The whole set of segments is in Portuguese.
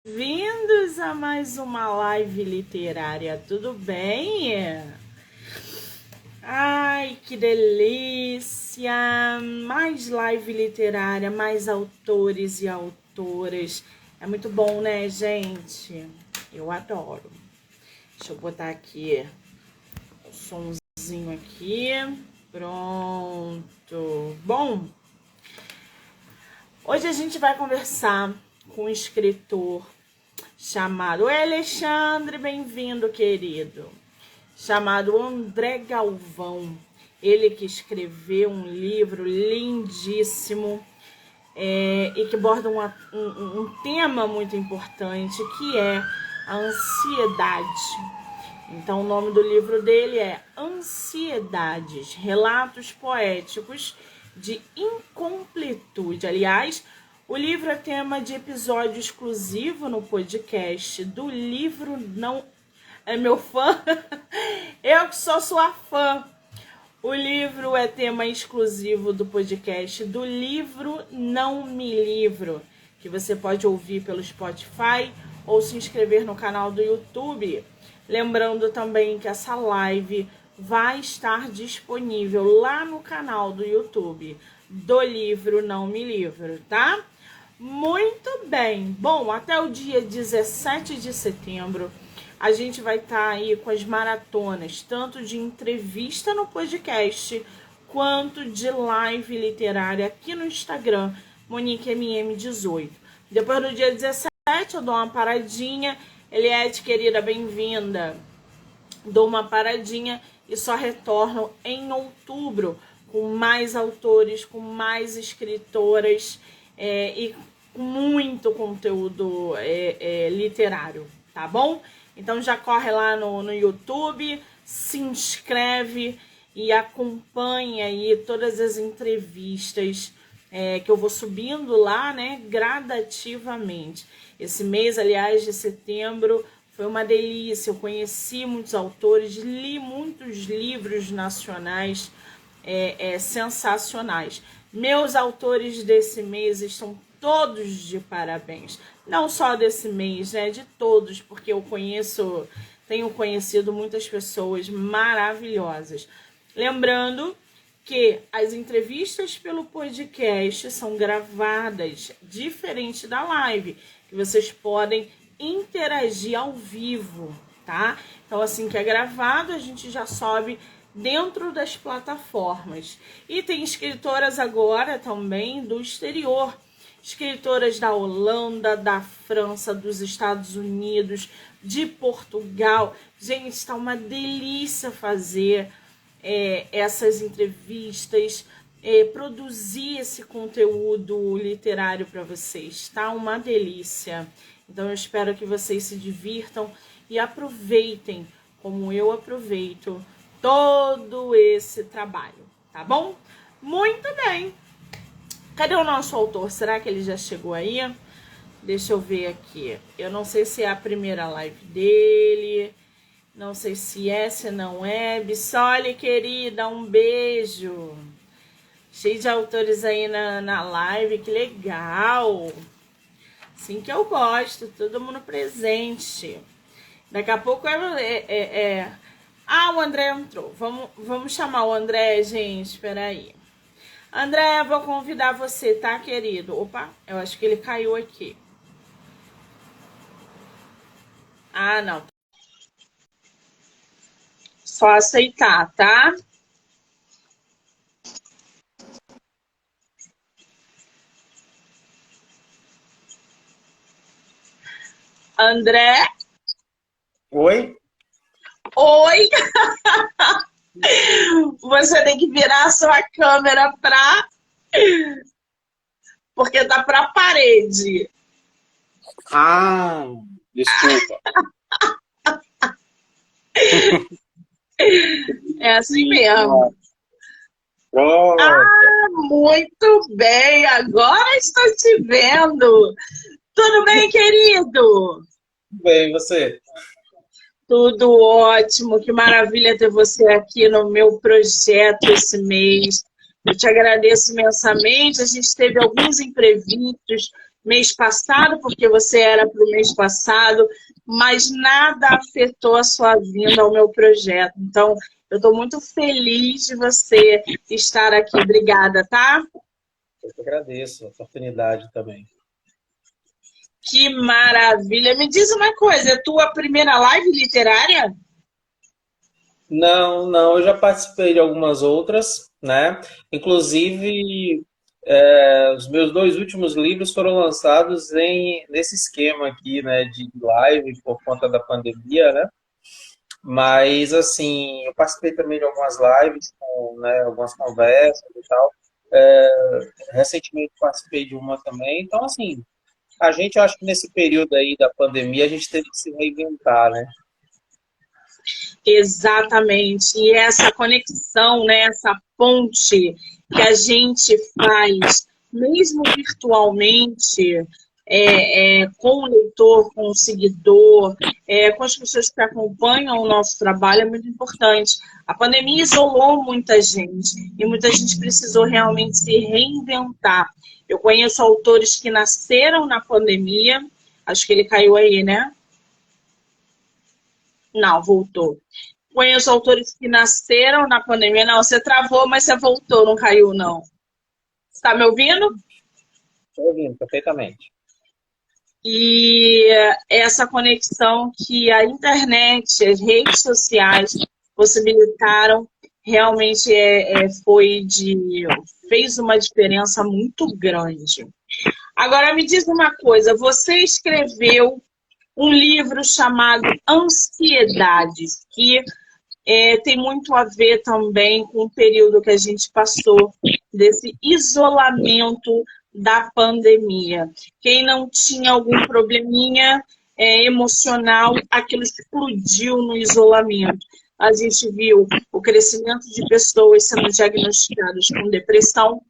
Bem-vindos a mais uma live literária, tudo bem? Ai, que delícia! Mais live literária, mais autores e autoras. É muito bom, né, gente? Eu adoro. Deixa eu botar aqui o somzinho aqui. Pronto. Bom, hoje a gente vai conversar com um escritor chamado... Oi, Alexandre, bem-vindo, querido. Chamado André Galvão. Ele que escreveu um livro lindíssimo e que aborda um tema muito importante, que é a ansiedade. Então, o nome do livro dele é Ansiedades, Relatos Poéticos de Incompletude. Aliás, o livro é tema de episódio exclusivo no podcast do livro Não... É meu fã? Eu que sou sua fã. O livro é tema exclusivo do podcast do livro Não Me Livro, que você pode ouvir pelo Spotify ou se inscrever no canal do YouTube. Lembrando também que essa live vai estar disponível lá no canal do YouTube do livro Não Me Livro, tá? Muito bem. Bom, até o dia 17 de setembro, a gente vai estar aí com as maratonas, tanto de entrevista no podcast, quanto de live literária aqui no Instagram, MoniqueMM18. Depois do dia 17, eu dou uma paradinha. Eliette, querida, bem-vinda. Dou uma paradinha e só retorno em outubro com mais autores, com mais escritoras e com muito conteúdo literário, tá bom? Então já corre lá no YouTube, se inscreve e acompanha aí todas as entrevistas que eu vou subindo lá, né, gradativamente. Esse mês, aliás, de setembro, foi uma delícia. Eu conheci muitos autores, li muitos livros nacionais sensacionais. Meus autores desse mês estão todos de parabéns. Não só desse mês, né? De todos, porque eu tenho conhecido muitas pessoas maravilhosas. Lembrando que as entrevistas pelo podcast são gravadas, diferente da live, que vocês podem interagir ao vivo, tá? Então, assim que é gravado, a gente já sobe dentro das plataformas. E tem escritoras agora também do exterior, escritoras da Holanda, da França, dos Estados Unidos, de Portugal. Gente, está uma delícia fazer essas entrevistas, produzir esse conteúdo literário para vocês. Está uma delícia. Então eu espero que vocês se divirtam e aproveitem, como eu aproveito, todo esse trabalho, tá bom? Muito bem. Cadê o nosso autor? Será que ele já chegou aí? Deixa eu ver aqui. Eu não sei se é a primeira live dele. Não sei se é, se não é. Bissoli, querida, um beijo. Cheio de autores aí na live. Que legal. Assim que eu gosto. Todo mundo presente. Daqui a pouco Ah, o André entrou. Vamos chamar o André, gente. Espera aí. André, vou convidar você, tá, querido? Opa, eu acho que ele caiu aqui. Ah, não. Só aceitar, tá? André? Oi? Oi! Você tem que virar a sua câmera porque tá pra parede. Ah, desculpa. É assim mesmo. Pronto. Muito bem, agora estou te vendo. Tudo bem, querido? Bem, você? Tudo ótimo, que maravilha ter você aqui no meu projeto esse mês. Eu te agradeço imensamente. A gente teve alguns imprevistos, mês passado, porque você era para o mês passado, mas nada afetou a sua vinda ao meu projeto. Então, eu estou muito feliz de você estar aqui. Obrigada, tá? Eu que agradeço a oportunidade também. Que maravilha! Me diz uma coisa, é tua primeira live literária? Não, eu já participei de algumas outras, né? Inclusive, os meus 2 últimos livros foram lançados nesse esquema aqui, né, de live por conta da pandemia, né? Mas, assim, eu participei também de algumas lives, né, algumas conversas e tal. Recentemente participei de uma também. Então, assim, a gente, eu acho que nesse período aí da pandemia, a gente teve que se reinventar, né? Exatamente. E essa conexão, né, essa ponte que a gente faz, mesmo virtualmente, com o leitor, com o seguidor, com as pessoas que acompanham o nosso trabalho, é muito importante. A pandemia isolou muita gente e muita gente precisou realmente se reinventar. Eu conheço autores que nasceram na pandemia, acho que ele caiu aí, né? Não, voltou. Conheço autores que nasceram na pandemia. Não, você travou, mas você voltou, não caiu, não. Está me ouvindo? Estou ouvindo perfeitamente. E essa conexão que a internet, as redes sociais possibilitaram, realmente fez uma diferença muito grande. Agora, me diz uma coisa, você escreveu um livro chamado Ansiedades, que tem muito a ver também com o período que a gente passou desse isolamento da pandemia. Quem não tinha algum probleminha emocional, aquilo explodiu no isolamento. A gente viu o crescimento de pessoas sendo diagnosticadas com depressão,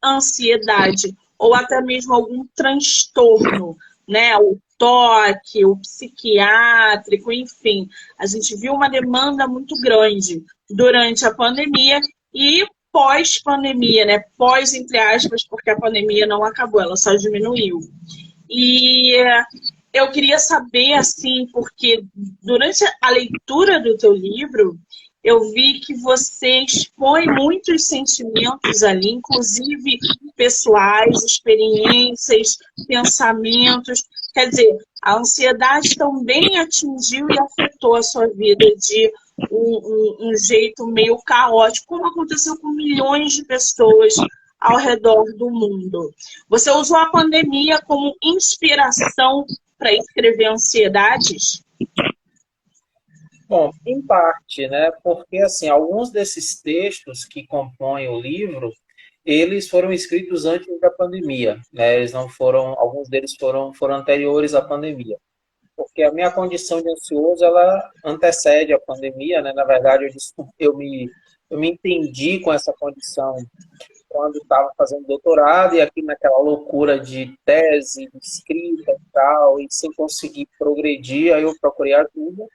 ansiedade, ou até mesmo algum transtorno, né? O toque, o psiquiátrico, enfim. A gente viu uma demanda muito grande durante a pandemia e pós-pandemia, né? Pós, entre aspas, porque a pandemia não acabou, ela só diminuiu. E eu queria saber, assim, porque durante a leitura do teu livro, eu vi que você expõe muitos sentimentos ali, inclusive pessoais, experiências, pensamentos. Quer dizer, a ansiedade também atingiu e afetou a sua vida de um jeito meio caótico, como aconteceu com milhões de pessoas ao redor do mundo. Você usou a pandemia como inspiração para escrever Ansiedades? Bom, em parte, né? Porque, assim, alguns desses textos que compõem o livro, eles foram escritos antes da pandemia, né? Eles não foram, alguns deles foram anteriores à pandemia. Porque a minha condição de ansioso, ela antecede a pandemia, né? Na verdade, eu me entendi com essa condição quando estava fazendo doutorado e aqui naquela loucura de tese, de escrita e tal, e sem conseguir progredir, aí eu procurei ajuda.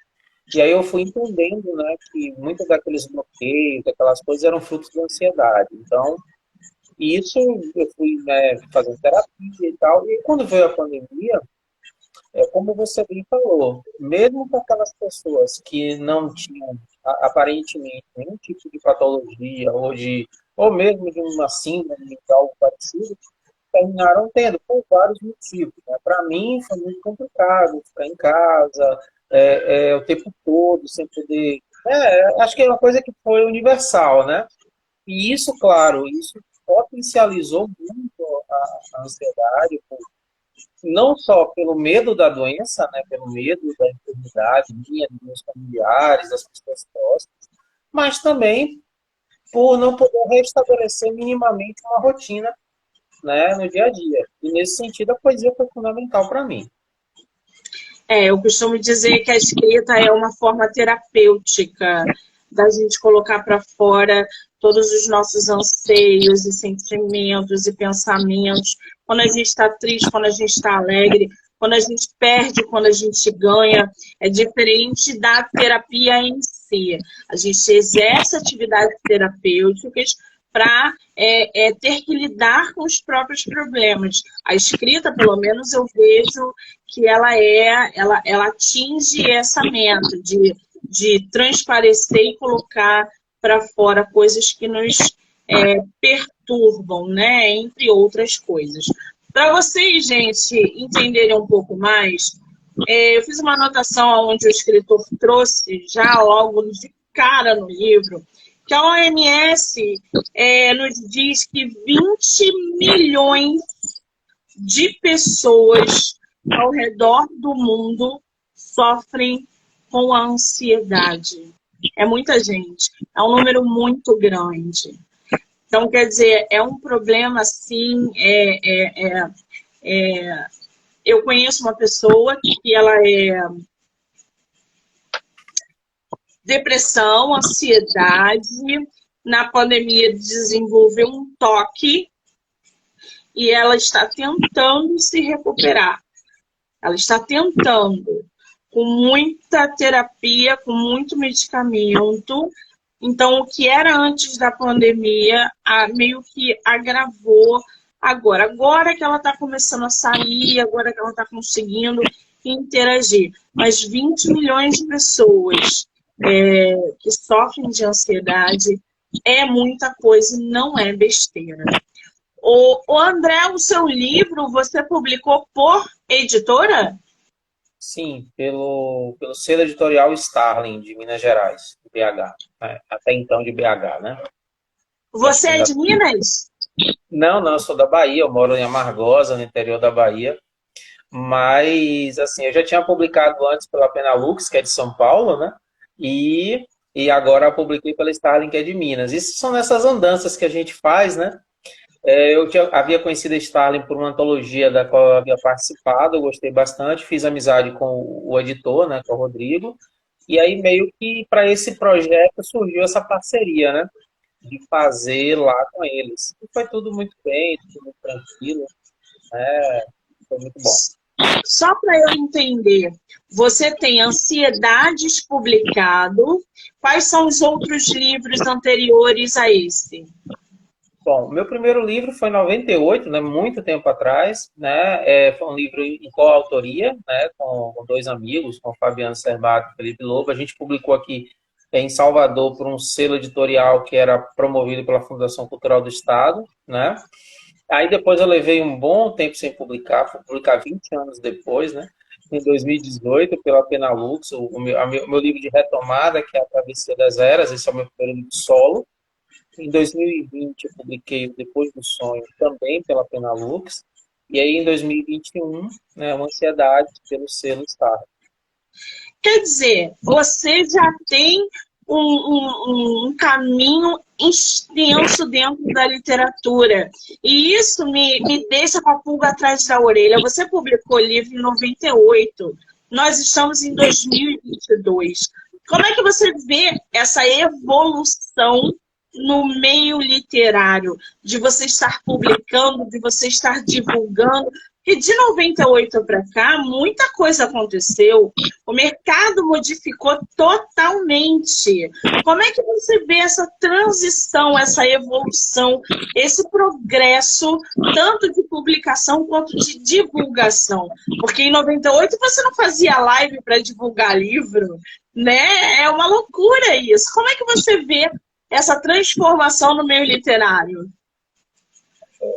E aí eu fui entendendo, né, que muitos daqueles bloqueios, aquelas coisas eram frutos da ansiedade. Então, isso eu fui, né, fazendo terapia e tal. E quando veio a pandemia, como você bem falou, mesmo para aquelas pessoas que não tinham aparentemente nenhum tipo de patologia ou mesmo de uma síndrome ou algo parecido, terminaram tendo por vários motivos. Né? Para mim foi muito complicado ficar em casa o tempo todo, sem poder. Acho que é uma coisa que foi universal, né? E isso, claro, isso potencializou muito a ansiedade, não só pelo medo da doença, né, pelo medo da enfermidade minha, dos meus familiares, das pessoas próximas, mas também por não poder restabelecer minimamente uma rotina, né, no dia a dia. E nesse sentido, a poesia foi fundamental para mim. Eu costumo dizer que a escrita é uma forma terapêutica da gente colocar para fora todos os nossos anseios e sentimentos e pensamentos. Quando a gente está triste, quando a gente está alegre, quando a gente perde, quando a gente ganha, é diferente da terapia em si. A gente exerce atividades terapêuticas para ter que lidar com os próprios problemas. A escrita, pelo menos, eu vejo que ela atinge essa meta de transparecer e colocar para fora coisas que nos perturbam, né? Entre outras coisas. Para vocês, gente, entenderem um pouco mais, eu fiz uma anotação onde o escritor trouxe já logo de cara no livro, que a OMS nos diz que 20 milhões de pessoas ao redor do mundo sofrem com a ansiedade. É muita gente, é um número muito grande. Então, quer dizer, é um problema, assim, eu conheço uma pessoa que ela depressão, ansiedade, na pandemia desenvolveu um toque e ela está tentando se recuperar. Ela está tentando, com muita terapia, com muito medicamento. Então, o que era antes da pandemia, meio que agravou agora. Agora que ela está começando a sair, agora que ela está conseguindo interagir. Mas 20 milhões de pessoas que sofrem de ansiedade é muita coisa e não é besteira. O André, o seu livro você publicou por editora? Sim, pelo selo editorial Starling, de Minas Gerais, de BH. Até então de BH, né? Você é de Minas? Não, eu sou da Bahia, eu moro em Amargosa, no interior da Bahia. Mas, assim, eu já tinha publicado antes pela Penalux, que é de São Paulo, né? E agora eu publiquei pela Starling, que é de Minas. Isso são essas andanças que a gente faz, né? Eu havia conhecido a Starling por uma antologia da qual eu havia participado, eu gostei bastante, fiz amizade com o editor, né, com o Rodrigo, e aí meio que para esse projeto surgiu essa parceria, né, de fazer lá com eles. E foi tudo muito bem, tudo muito tranquilo, né, foi muito bom. Só para eu entender, você tem Ansiedades publicado, quais são os outros livros anteriores a esse? Bom, meu primeiro livro foi em 98, né, muito tempo atrás, né, foi um livro em coautoria, né, com dois amigos, com o Fabiano Serbato e Felipe Lobo. A gente publicou aqui em Salvador por um selo editorial que era promovido pela Fundação Cultural do Estado, né. Aí depois eu levei um bom tempo sem publicar, fui publicar 20 anos depois, né, em 2018, pela Penalux, o meu livro de retomada, que é A Travessia das Eras, esse é o meu primeiro livro solo. Em 2020, eu publiquei Depois do Sonho, também pela Penalux. E aí, em 2021, né, uma Ansiedade, pelo selo Star. Quer dizer, você já tem um caminho extenso dentro da literatura. E isso me deixa com a pulga atrás da orelha. Você publicou o livro em 98. Nós estamos em 2022. Como é que você vê essa evolução no meio literário, de você estar publicando, de você estar divulgando? E de 98 para cá, muita coisa aconteceu. O mercado modificou totalmente. Como é que você vê essa transição, essa evolução, esse progresso, tanto de publicação quanto de divulgação? Porque em 98 você não fazia live para divulgar livro, né? É uma loucura isso. Como é que você vê essa transformação no meio literário?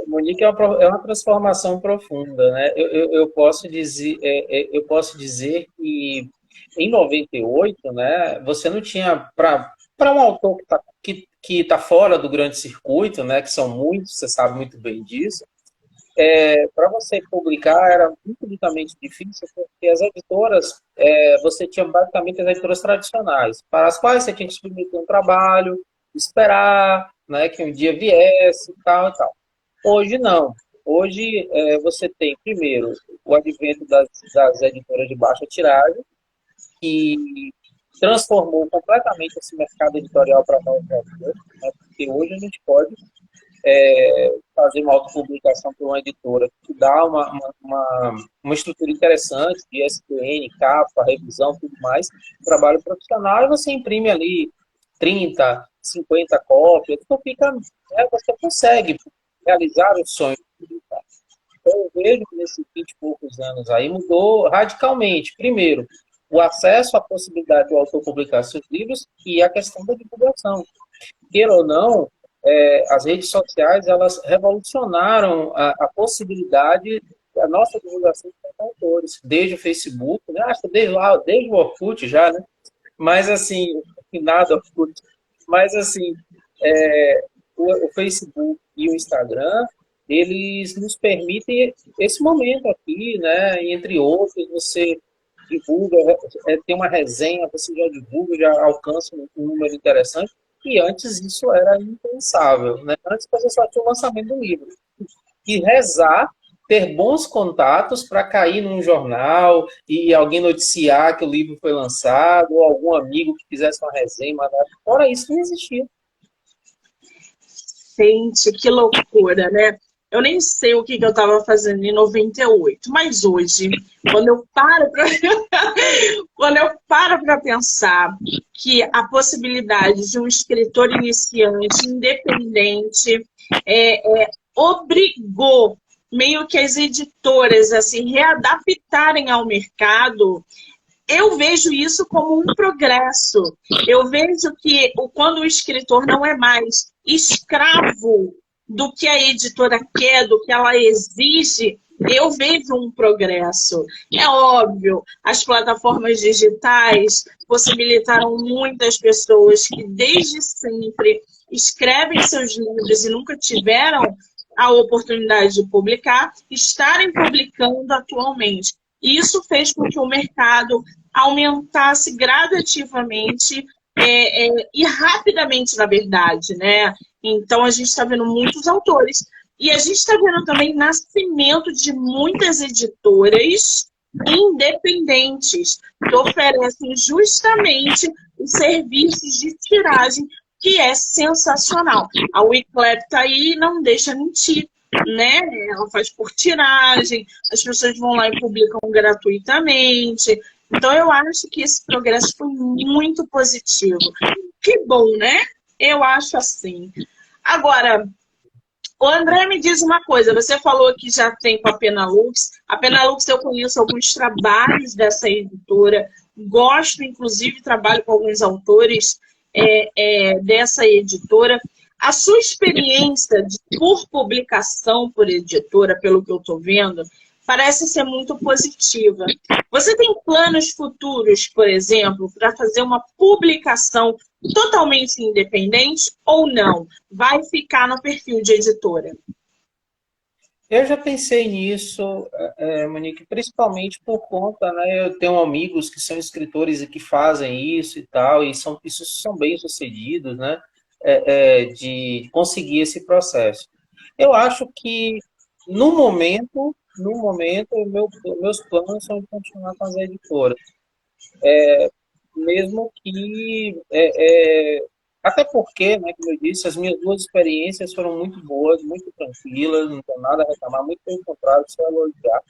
Monique, é uma transformação profunda, né? Eu posso dizer que em 98, né, você não tinha, para um autor que tá fora do grande circuito, né, que são muitos, você sabe muito bem disso, para você publicar era infinitamente difícil, porque as editoras, você tinha basicamente as editoras tradicionais, para as quais você tinha que submeter um trabalho, esperar, né, que um dia viesse e tal e tal. Hoje não. Hoje você tem, primeiro, o advento das editoras de baixa tiragem, que transformou completamente esse mercado editorial para nós, né? Porque hoje a gente pode fazer uma autopublicação por uma editora que dá uma estrutura interessante de ISBN, capa, revisão, tudo mais, trabalho profissional, e você imprime ali 30, 50 cópias, então fica, você consegue realizar o sonho de publicar. Então, eu vejo que nesses 20 e poucos anos aí mudou radicalmente. Primeiro, o acesso à possibilidade do autor publicar seus livros e a questão da divulgação. Queira ou não, as redes sociais elas revolucionaram a possibilidade da nossa divulgação com autores, desde o Facebook, né? Acho que desde o Orkut já, né? Mas assim, nada Orkut, mas assim, o Facebook e o Instagram, eles nos permitem esse momento aqui, né? Entre outros, você divulga, tem uma resenha, você já divulga, já alcança um número interessante, e antes isso era impensável, né? Antes você só tinha o lançamento do livro. E rezar, ter bons contatos para cair num jornal e alguém noticiar que o livro foi lançado, ou algum amigo que fizesse uma resenha, mas fora isso não existia. Gente, que loucura, né? Eu nem sei o que eu estava fazendo em 98, mas hoje, quando eu paro para quando eu paro para pensar que a possibilidade de um escritor iniciante, independente, obrigou meio que as editoras a se readaptarem ao mercado, eu vejo isso como um progresso. Eu vejo que quando o escritor não é mais escravo do que a editora quer, do que ela exige, eu vejo um progresso. É óbvio, as plataformas digitais possibilitaram muitas pessoas que desde sempre escrevem seus livros e nunca tiveram a oportunidade de publicar, estarem publicando atualmente. Isso fez com que o mercado aumentasse gradativamente e rapidamente, na verdade, né? Então, a gente está vendo muitos autores. E a gente está vendo também nascimento de muitas editoras independentes que oferecem justamente os serviços de tiragem, que é sensacional. A Wiclap está aí e não deixa mentir, né? Ela faz por tiragem, as pessoas vão lá e publicam gratuitamente. Então, eu acho que esse progresso foi muito positivo. Que bom, né? Eu acho assim. Agora, o André me diz uma coisa, você falou que já tem com a Penalux. A Penalux eu conheço alguns trabalhos dessa editora, gosto, inclusive, trabalho com alguns autores dessa editora. A sua experiência por publicação por editora, pelo que eu estou vendo, parece ser muito positiva. Você tem planos futuros, por exemplo, para fazer uma publicação totalmente independente ou não? Vai ficar no perfil de editora? Eu já pensei nisso, Monique, principalmente por conta, né? Eu tenho amigos que são escritores e que fazem isso e tal, e isso são bem-sucedidos, né? De conseguir esse processo. Eu acho que, no momento, meus planos são de continuar com as editoras. Mesmo que até porque, né, como eu disse, as minhas duas experiências foram muito boas, muito tranquilas, não tenho nada a reclamar, muito pelo contrário, só elogiar.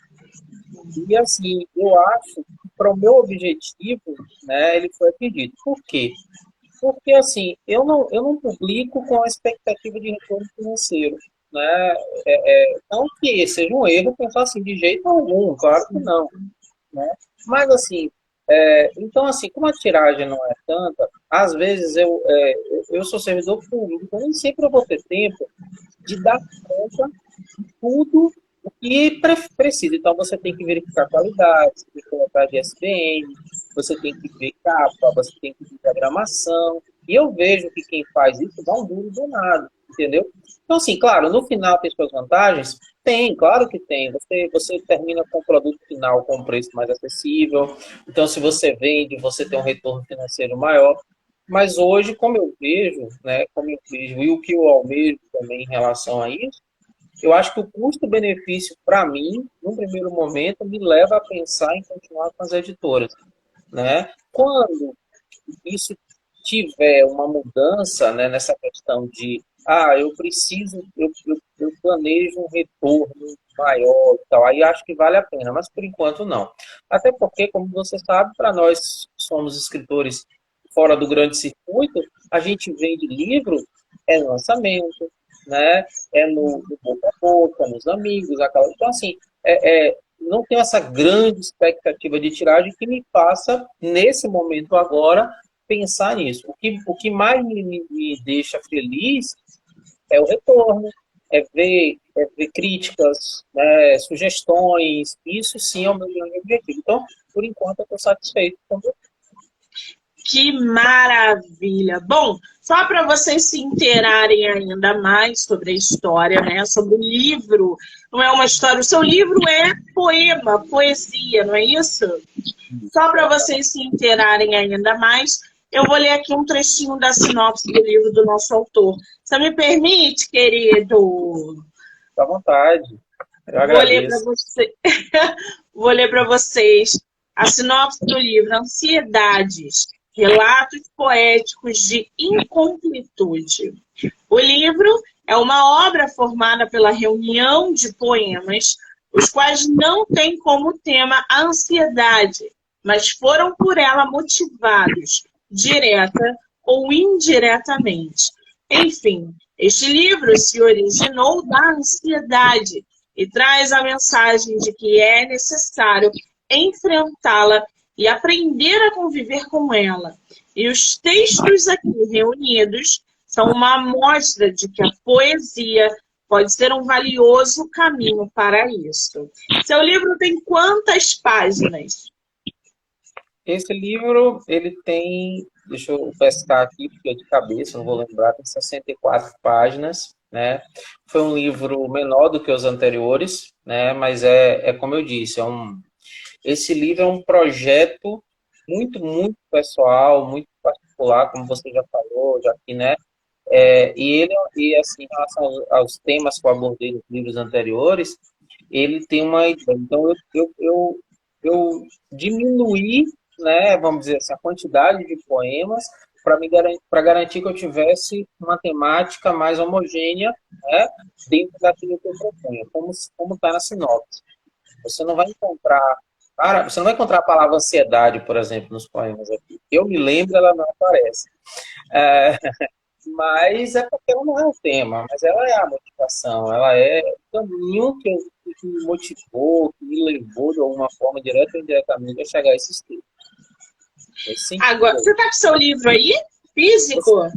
E assim, eu acho que para o meu objetivo, né, ele foi atingido. Por quê? Porque assim, eu não publico com a expectativa de retorno financeiro, né? Não que seja um erro pensar assim de jeito algum, claro que não, né? Mas assim, então assim, como a tiragem não é tanta, às vezes eu sou servidor público, então nem sempre eu vou ter tempo de dar conta de tudo o que precisa. Então você tem que verificar a qualidade, você tem que colocar de SBN, você tem que ver capa, você tem que ver diagramação. E eu vejo que quem faz isso dá um duro danado, entendeu? Então, assim, claro, no final tem suas vantagens? Tem, claro que tem. Você termina com o produto final com um preço mais acessível. Então, se você vende, você tem um retorno financeiro maior. Mas hoje, como eu vejo, né, como eu vejo, e o que eu almejo também em relação a isso, eu acho que o custo-benefício, para mim, num primeiro momento, me leva a pensar em continuar com as editoras, né? Quando isso tiver uma mudança, né, nessa questão de eu preciso, eu planejo um retorno maior e tal, aí acho que vale a pena, mas por enquanto não. Até porque, como você sabe, para nós que somos escritores fora do grande circuito, a gente vende livro, é lançamento, né? É no boca a boca, nos amigos, aquela. Então, assim, não tenho essa grande expectativa de tiragem que me faça, nesse momento agora, pensar nisso. O que mais me deixa feliz é o retorno, é ver críticas, né, sugestões. Isso sim é o meu grande objetivo. Então, por enquanto, eu estou satisfeito com o Que maravilha! Bom, só para vocês se inteirarem ainda mais sobre a história, né? Sobre o livro, não é uma história, o seu livro é poema, poesia, não é isso? Só para vocês se inteirarem ainda mais, eu vou ler aqui um trechinho da sinopse do livro do nosso autor. Você me permite, querido? Fique à vontade. Eu Vou ler para agradeço. você. Vou ler para vocês a sinopse do livro Ansiedades, Relatos Poéticos de Incompletude. O livro é uma obra formada pela reunião de poemas, os quais não têm como tema a ansiedade, mas foram por ela motivados, direta ou indiretamente. Enfim, este livro se originou da ansiedade e traz a mensagem de que é necessário enfrentá-la e aprender a conviver com ela. E os textos aqui reunidos são uma amostra de que a poesia pode ser um valioso caminho para isso. Seu livro tem quantas páginas? Esse livro, ele tem, deixa eu pescar aqui, porque é de cabeça, não vou lembrar, tem 64 páginas, né? Foi um livro menor do que os anteriores, né? Mas como eu disse, esse livro é um projeto muito, muito pessoal, muito particular, como você já falou, já aqui, né? E assim, em relação aos temas que eu abordei nos livros anteriores, ele tem uma ideia. Então, eu diminuí, né, vamos dizer assim, a quantidade de poemas para garantir que eu tivesse uma temática mais homogênea, né, dentro daquilo que eu proponho, como está na sinopse. Você não vai encontrar, cara, você não vai encontrar a palavra ansiedade, por exemplo, nos poemas aqui. Eu me lembro, ela não aparece. É, mas é porque ela não é o tema, mas ela é a motivação, ela é o caminho que me motivou, que me levou de alguma forma, direta ou indiretamente, a chegar a esses textos. Nesse sentido Agora, aí. você está com seu livro aí? Físico?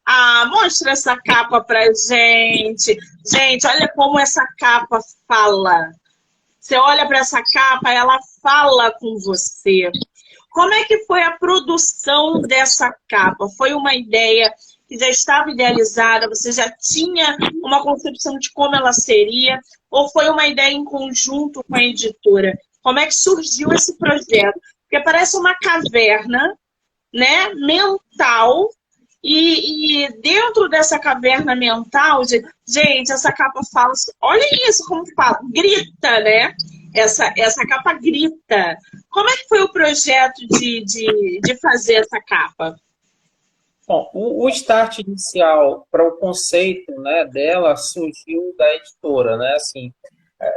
Ah, mostra essa capa pra gente. Gente, olha como essa capa fala. Você olha para essa capa, ela fala com você. Como é que foi a produção dessa capa? Foi uma ideia que já estava idealizada? Você já tinha uma concepção de como ela seria? Ou foi uma ideia em conjunto com a editora? Como é que surgiu esse projeto? Porque parece uma caverna, né, mental, e dentro dessa caverna mental, gente, essa capa fala, olha isso como fala, grita, né? Essa capa grita. Como é que foi o projeto de fazer essa capa? Bom, o start inicial para o conceito, né, dela surgiu da editora, né? Assim,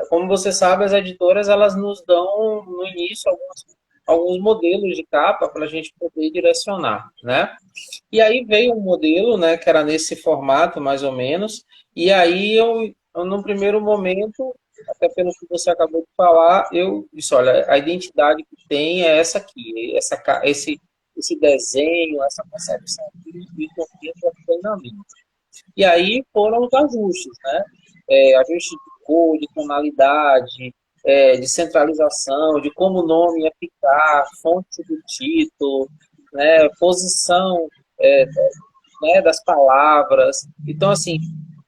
como você sabe, as editoras elas nos dão no início alguns modelos de capa para a gente poder direcionar, né? E aí veio um modelo, né, que era nesse formato mais ou menos. E aí no primeiro momento, até pelo que você acabou de falar, eu disse, olha, a identidade que tem é essa aqui, esse desenho, essa concepção aqui, e o treinamento. E aí foram os ajustes, né? Ajuste de cor, de tonalidade, de centralização, de como o nome ia ficar, fonte do título, né? Posição, né, das palavras. Então, assim,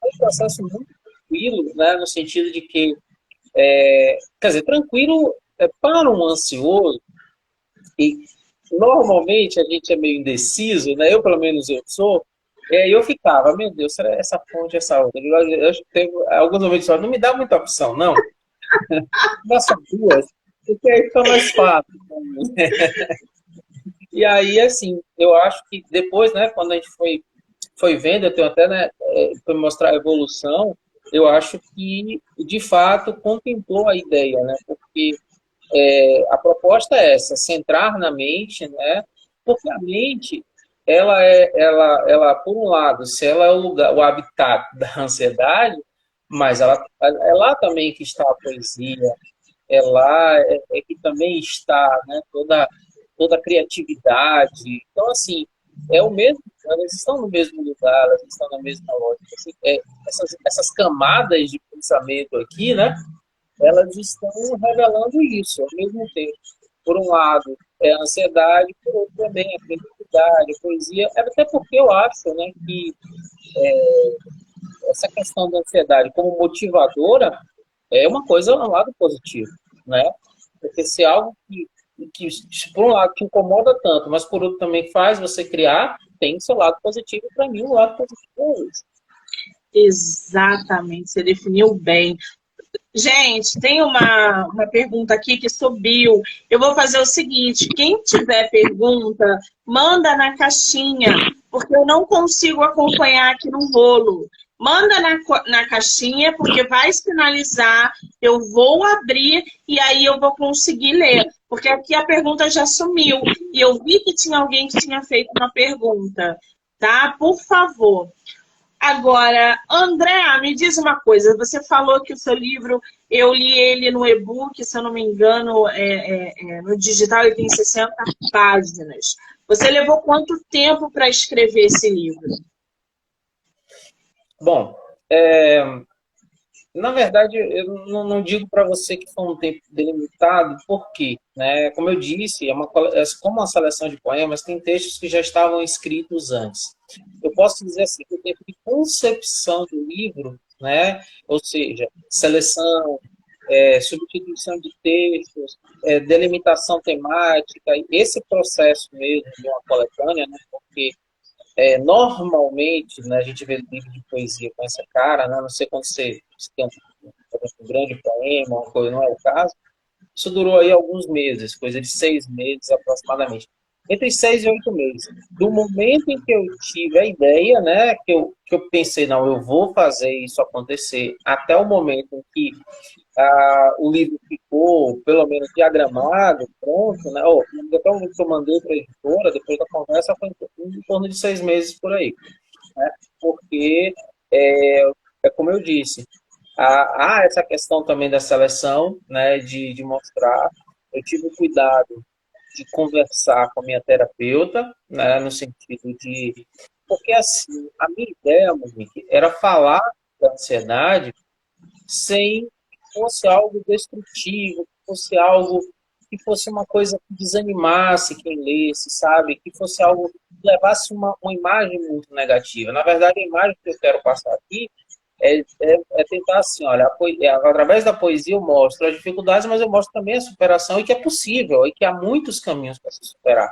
é um processo muito tranquilo, né? No sentido de que, quer dizer, tranquilo para um ansioso, e normalmente a gente é meio indeciso, né? Eu, pelo menos, eu sou. Eu ficava, meu Deus, será essa fonte, essa outra? Eu teve alguns momentos, não me dá muita opção, não. Dá só duas, porque aí fica mais fácil. E aí, assim, eu acho que depois, né, quando a gente foi vendo, eu tenho até, né, para mostrar a evolução, eu acho que, de fato, contemplou a ideia, né? Porque a proposta é essa, centrar na mente, né? Porque a mente, por um lado, se ela é o lugar, o habitat da ansiedade, mas é lá também que está a poesia, é lá é que também está, né, toda a criatividade. Então, assim, é o mesmo, elas estão no mesmo lugar, elas estão na mesma lógica. Assim, essas camadas de pensamento aqui, né, elas estão revelando isso ao mesmo tempo. Por um lado, é a ansiedade, por outro também a criatividade, a poesia. Até porque eu acho, né, que essa questão da ansiedade como motivadora é uma coisa no lado positivo, né? Porque se é algo que por um lado te incomoda tanto, mas por outro também faz você criar, tem seu lado positivo. Para mim, o lado positivo é isso. Exatamente, você definiu bem. Gente, tem uma pergunta aqui que subiu. Eu vou fazer o seguinte: quem tiver pergunta, manda na caixinha, porque eu não consigo acompanhar aqui no rolo. Manda na caixinha, porque vai finalizar, eu vou abrir e aí eu vou conseguir ler. Porque aqui a pergunta já sumiu. E eu vi que tinha alguém que tinha feito uma pergunta. Tá? Por favor. Agora, André, me diz uma coisa. Você falou que o seu livro, eu li ele no e-book, se eu não me engano, no digital ele tem 60 páginas. Você levou quanto tempo para escrever esse livro? Bom, na verdade, eu não digo para você que foi um tempo delimitado, porque, né, como eu disse, como uma seleção de poemas, tem textos que já estavam escritos antes. Eu posso dizer assim, que o tempo de concepção do livro, né, ou seja, seleção, substituição de textos, delimitação temática, esse processo mesmo de uma coletânea, né, porque normalmente, né, a gente vê livro de poesia com essa cara, né, não sei quando você tem um grande poema, uma coisa, não é o caso. Isso durou aí alguns meses, coisa de 6 meses aproximadamente. Entre 6 e 8 meses. Do momento em que eu tive a ideia, né, que eu pensei, não, eu vou fazer isso acontecer, até o momento em que o livro ficou, pelo menos, diagramado, pronto, né? Até o livro que eu mandei para a editora, depois da conversa, foi em torno de 6 meses por aí. Né? Porque, como eu disse, há essa questão também da seleção, né? De mostrar. Eu tive o cuidado de conversar com a minha terapeuta, né? No sentido de... Porque, assim, a minha ideia, Monique, era falar da ansiedade sem que fosse algo destrutivo, que fosse algo que fosse uma coisa que desanimasse quem lesse, sabe? Que fosse algo que levasse uma imagem muito negativa. Na verdade, a imagem que eu quero passar aqui é tentar assim, olha, através da poesia eu mostro as dificuldades, mas eu mostro também a superação e que é possível, e que há muitos caminhos para se superar.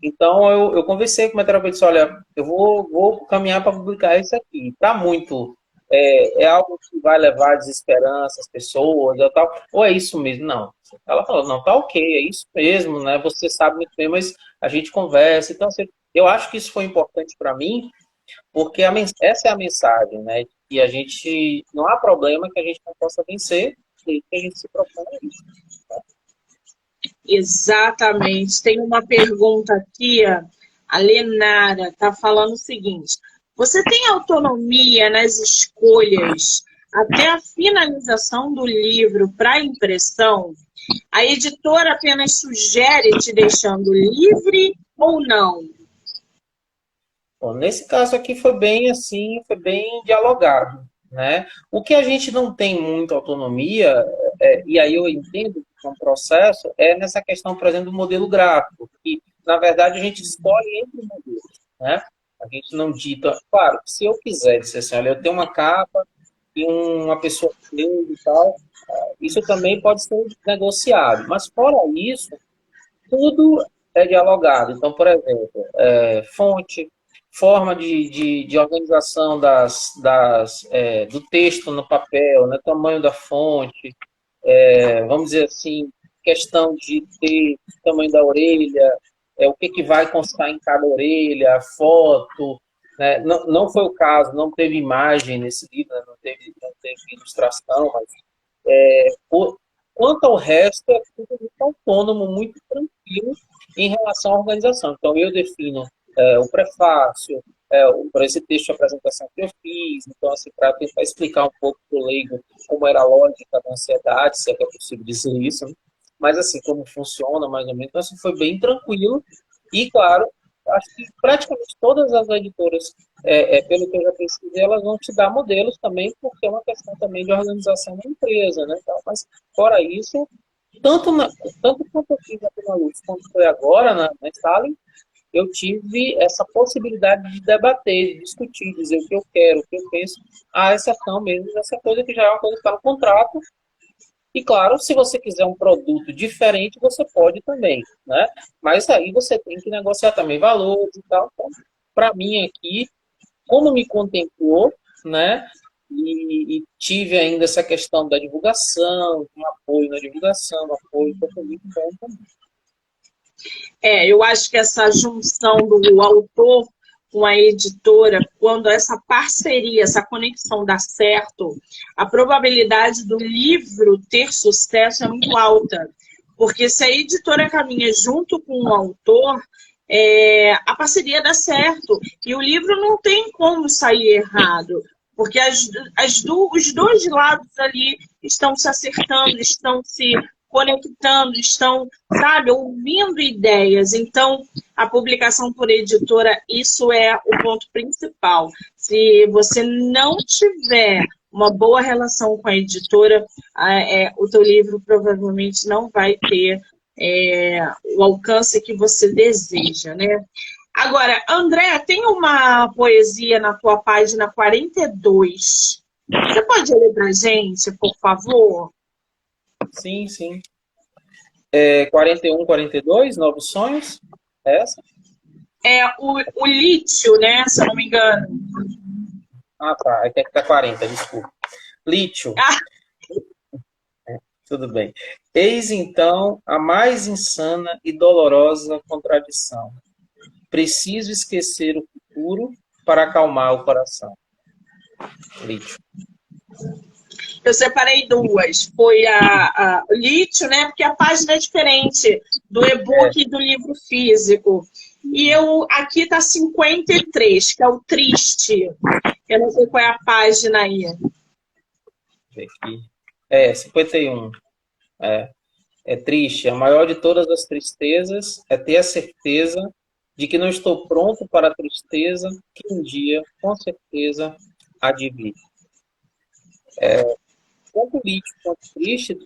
Então, eu conversei com o meu terapeuta e disse, olha, eu vou caminhar para publicar isso aqui. Está muito... É algo que vai levar desesperança às pessoas, ou é isso mesmo? Não. Ela falou, não, tá ok, é isso mesmo, né? Você sabe muito bem, mas a gente conversa. Então, assim, eu acho que isso foi importante para mim, porque essa é a mensagem, né? Que a gente... Não há problema que a gente não possa vencer, e que a gente se propõe a isso. Exatamente. Tem uma pergunta aqui, a Lenara está falando o seguinte: você tem autonomia nas escolhas até a finalização do livro para impressão? A editora apenas sugere te deixando livre ou não? Bom, nesse caso aqui foi bem assim, foi bem dialogado, né? O que a gente não tem muita autonomia, e aí eu entendo que é um processo, é nessa questão, por exemplo, do modelo gráfico, que, na verdade, a gente escolhe entre modelos, né? A gente não dita... Claro, se eu quiser dizer assim, olha, eu tenho uma capa e uma pessoa lê e tal, isso também pode ser negociado. Mas, fora isso, tudo é dialogado. Então, por exemplo, fonte, forma de organização do texto no papel, né, tamanho da fonte, vamos dizer assim, questão de ter tamanho da orelha, o que vai constar em cada orelha, foto, né? Não foi o caso, não teve imagem nesse livro, né? Não teve ilustração, mas quanto ao resto, é tudo muito autônomo, muito tranquilo em relação à organização. Então, eu defino o prefácio, por esse texto de apresentação que eu fiz, então, assim, para tentar explicar um pouco para o leigo como era a lógica da ansiedade, se é que é possível dizer isso, né? Mas, assim, como funciona, mais ou menos, então, assim, foi bem tranquilo, e, claro, acho que praticamente todas as editoras, pelo que eu já pesquisei, elas vão te dar modelos também, porque é uma questão também de organização da empresa, né? Então, mas, fora isso, tanto quanto eu fiz aqui na Luz, quanto foi agora na Stalin, eu tive essa possibilidade de debater, de discutir, dizer o que eu quero, o que eu penso, a exceção mesmo dessa coisa que já é uma coisa que está no contrato. E, claro, se você quiser um produto diferente, você pode também, né? Mas aí você tem que negociar também valores e tal. Então, para mim aqui, como me contemplou, né? E tive ainda essa questão da divulgação, um apoio na divulgação, um apoio, então foi muito bom também. Eu acho que essa junção do autor com a editora, quando essa parceria, essa conexão dá certo, a probabilidade do livro ter sucesso é muito alta. Porque se a editora caminha junto com o autor, a parceria dá certo. E o livro não tem como sair errado. Porque os dois lados ali estão se acertando, estão se conectando, estão, sabe, ouvindo ideias. Então, a publicação por editora, isso é o ponto principal. Se você não tiver uma boa relação com a editora, o teu livro provavelmente não vai ter o alcance que você deseja, né? Agora, André, tem uma poesia na tua página 42. Você pode ler pra gente, por favor? Sim, sim. 41, 42, Novos Sonhos? É essa? O lítio, né? Se eu não me engano. Ah, tá. Aqui é que tá 40, desculpa. Lítio. Ah, Tudo bem. Eis então a mais insana e dolorosa contradição. Preciso esquecer o futuro para acalmar o coração. Lítio. eu separei duas. Foi o lítio, né? Porque a página é diferente do e-book e do livro físico. E aqui tá 53, que é o triste. Eu não sei qual é a página aí. Aqui. 51. É triste. A maior de todas as tristezas é ter a certeza de que não estou pronto para a tristeza que um dia, com certeza, há de vir. Tanto lítio quanto triste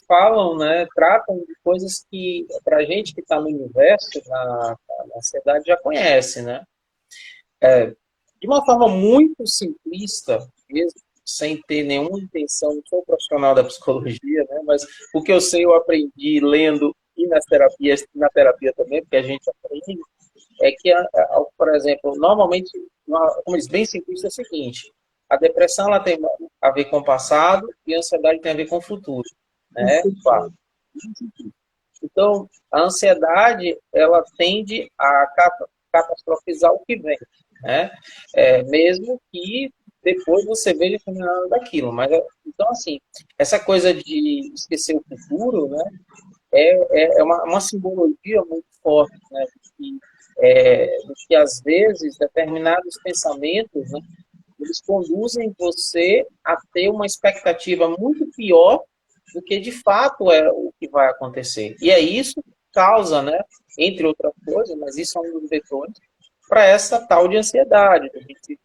falam, né, tratam de coisas que, para a gente que está no universo, na sociedade, já conhece, né? De uma forma muito simplista, mesmo, sem ter nenhuma intenção, não sou profissional da psicologia, né, mas o que eu sei eu aprendi lendo e nas terapias, na terapia também, porque a gente aprende, é que, por exemplo, normalmente, como diz, bem simplista é o seguinte: a depressão ela tem a ver com o passado e a ansiedade tem a ver com o futuro, né? Claro. Então, a ansiedade ela tende a catastrofizar o que vem, né? Mesmo que depois você veja que não é nada daquilo. Mas, então, assim, essa coisa de esquecer o futuro, né? É uma simbologia muito forte, né? Que às vezes determinados pensamentos, né, eles conduzem você a ter uma expectativa muito pior do que de fato é o que vai acontecer. E é isso que causa, né, entre outras coisas, mas isso é um dos vetores, para essa tal de ansiedade, de a gente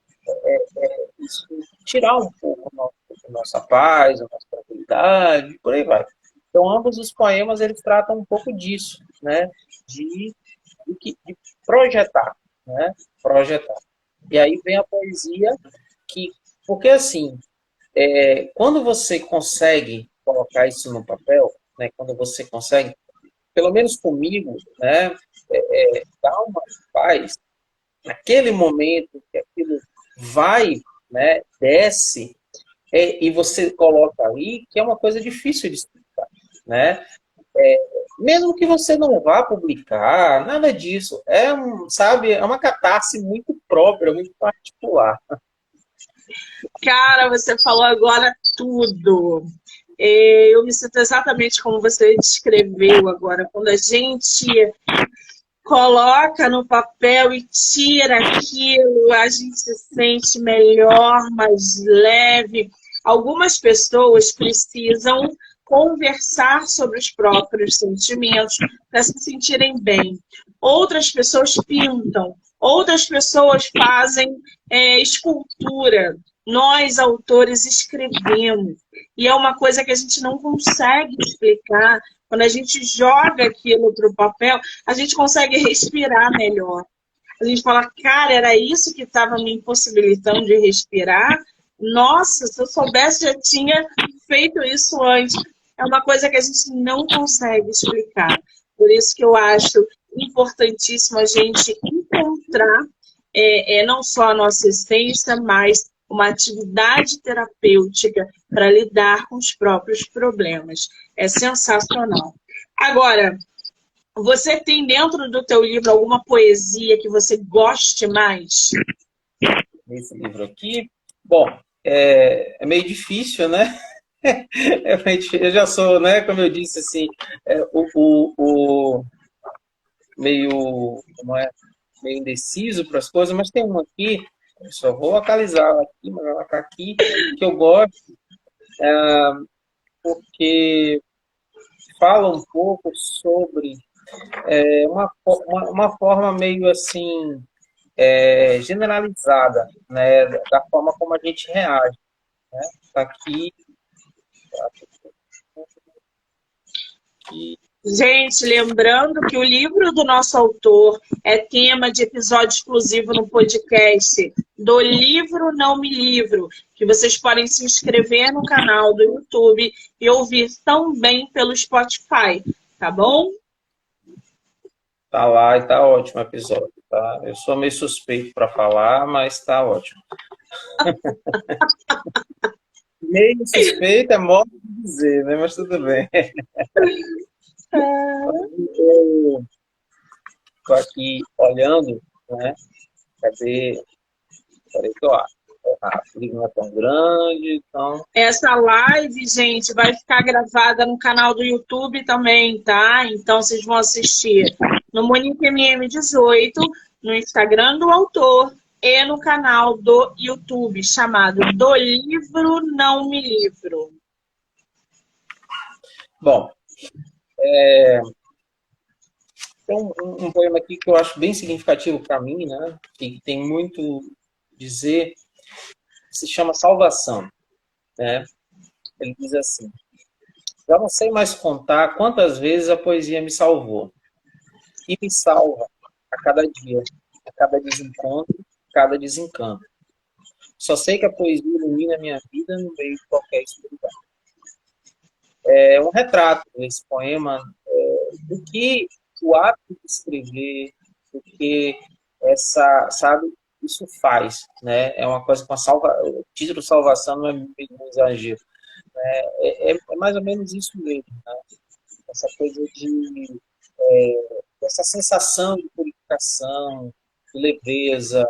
isso, tirar um pouco a nossa paz, a nossa tranquilidade, por aí vai. Então, ambos os poemas, eles tratam um pouco disso, né, de projetar, né, projetar. E aí vem a poesia porque assim, quando você consegue colocar isso no papel, né, quando você consegue, pelo menos comigo, né, dar uma paz, naquele momento que aquilo vai, né, desce, e você coloca ali, que é uma coisa difícil de explicar, né? Mesmo que você não vá publicar, nada disso, sabe, é uma catarse muito própria, muito particular. Cara, você falou agora tudo. Eu me sinto exatamente como você descreveu agora. Quando a gente coloca no papel e tira aquilo, a gente se sente melhor, mais leve. Algumas pessoas precisam conversar sobre os próprios sentimentos para se sentirem bem. Outras pessoas pintam, outras pessoas fazem escultura. Nós, autores, escrevemos. E é uma coisa que a gente não consegue explicar. Quando a gente joga aquilo para o papel, a gente consegue respirar melhor. A gente fala, cara, era isso que estava me impossibilitando de respirar? Nossa, se eu soubesse, já tinha feito isso antes. É uma coisa que a gente não consegue explicar. Por isso que eu acho importantíssimo a gente encontrar não só a nossa essência, mas uma atividade terapêutica para lidar com os próprios problemas. É sensacional. Agora, você tem dentro do teu livro alguma poesia que você goste mais? Esse livro aqui, bom, é meio difícil, né? Eu já sou, né, como eu disse, assim, meio, como é, meio indeciso para as coisas, mas tem um aqui, eu só vou localizar aqui, mas ela está aqui, que eu gosto, porque fala um pouco sobre uma forma meio assim, generalizada, né, da forma como a gente reage. Né? Tá aqui. Gente, lembrando que o livro do nosso autor é tema de episódio exclusivo no podcast do Livro Não Me Livro, que vocês podem se inscrever no canal do YouTube e ouvir também pelo Spotify, tá bom? Tá lá e tá ótimo o episódio, tá? Eu sou meio suspeito para falar, mas tá ótimo. Meio suspeito é modo de dizer, né? Mas tudo bem. Estou aqui olhando, né? Cadê? Peraí que eu acho. O livro não é tão grande, então... Essa live, gente, vai ficar gravada no canal do YouTube também, tá? Então, vocês vão assistir no Monique MM18, no Instagram do autor e no canal do YouTube, chamado Do Livro Não Me Livro. Bom, tem um poema aqui que eu acho bem significativo para mim, né? Que tem muito a dizer, se chama Salvação, né? Ele diz assim: já não sei mais contar quantas vezes a poesia me salvou. E me salva a cada dia, a cada desencontro, a cada desencanto. Só sei que a poesia ilumina a minha vida no meio de qualquer escuridão. É um retrato, esse poema, do que o ato de escrever, do que sabe, isso faz, né? É uma coisa com o título Salvação não é um exagero, né? É mais ou menos isso mesmo, né? Essa coisa de essa sensação de purificação, de leveza,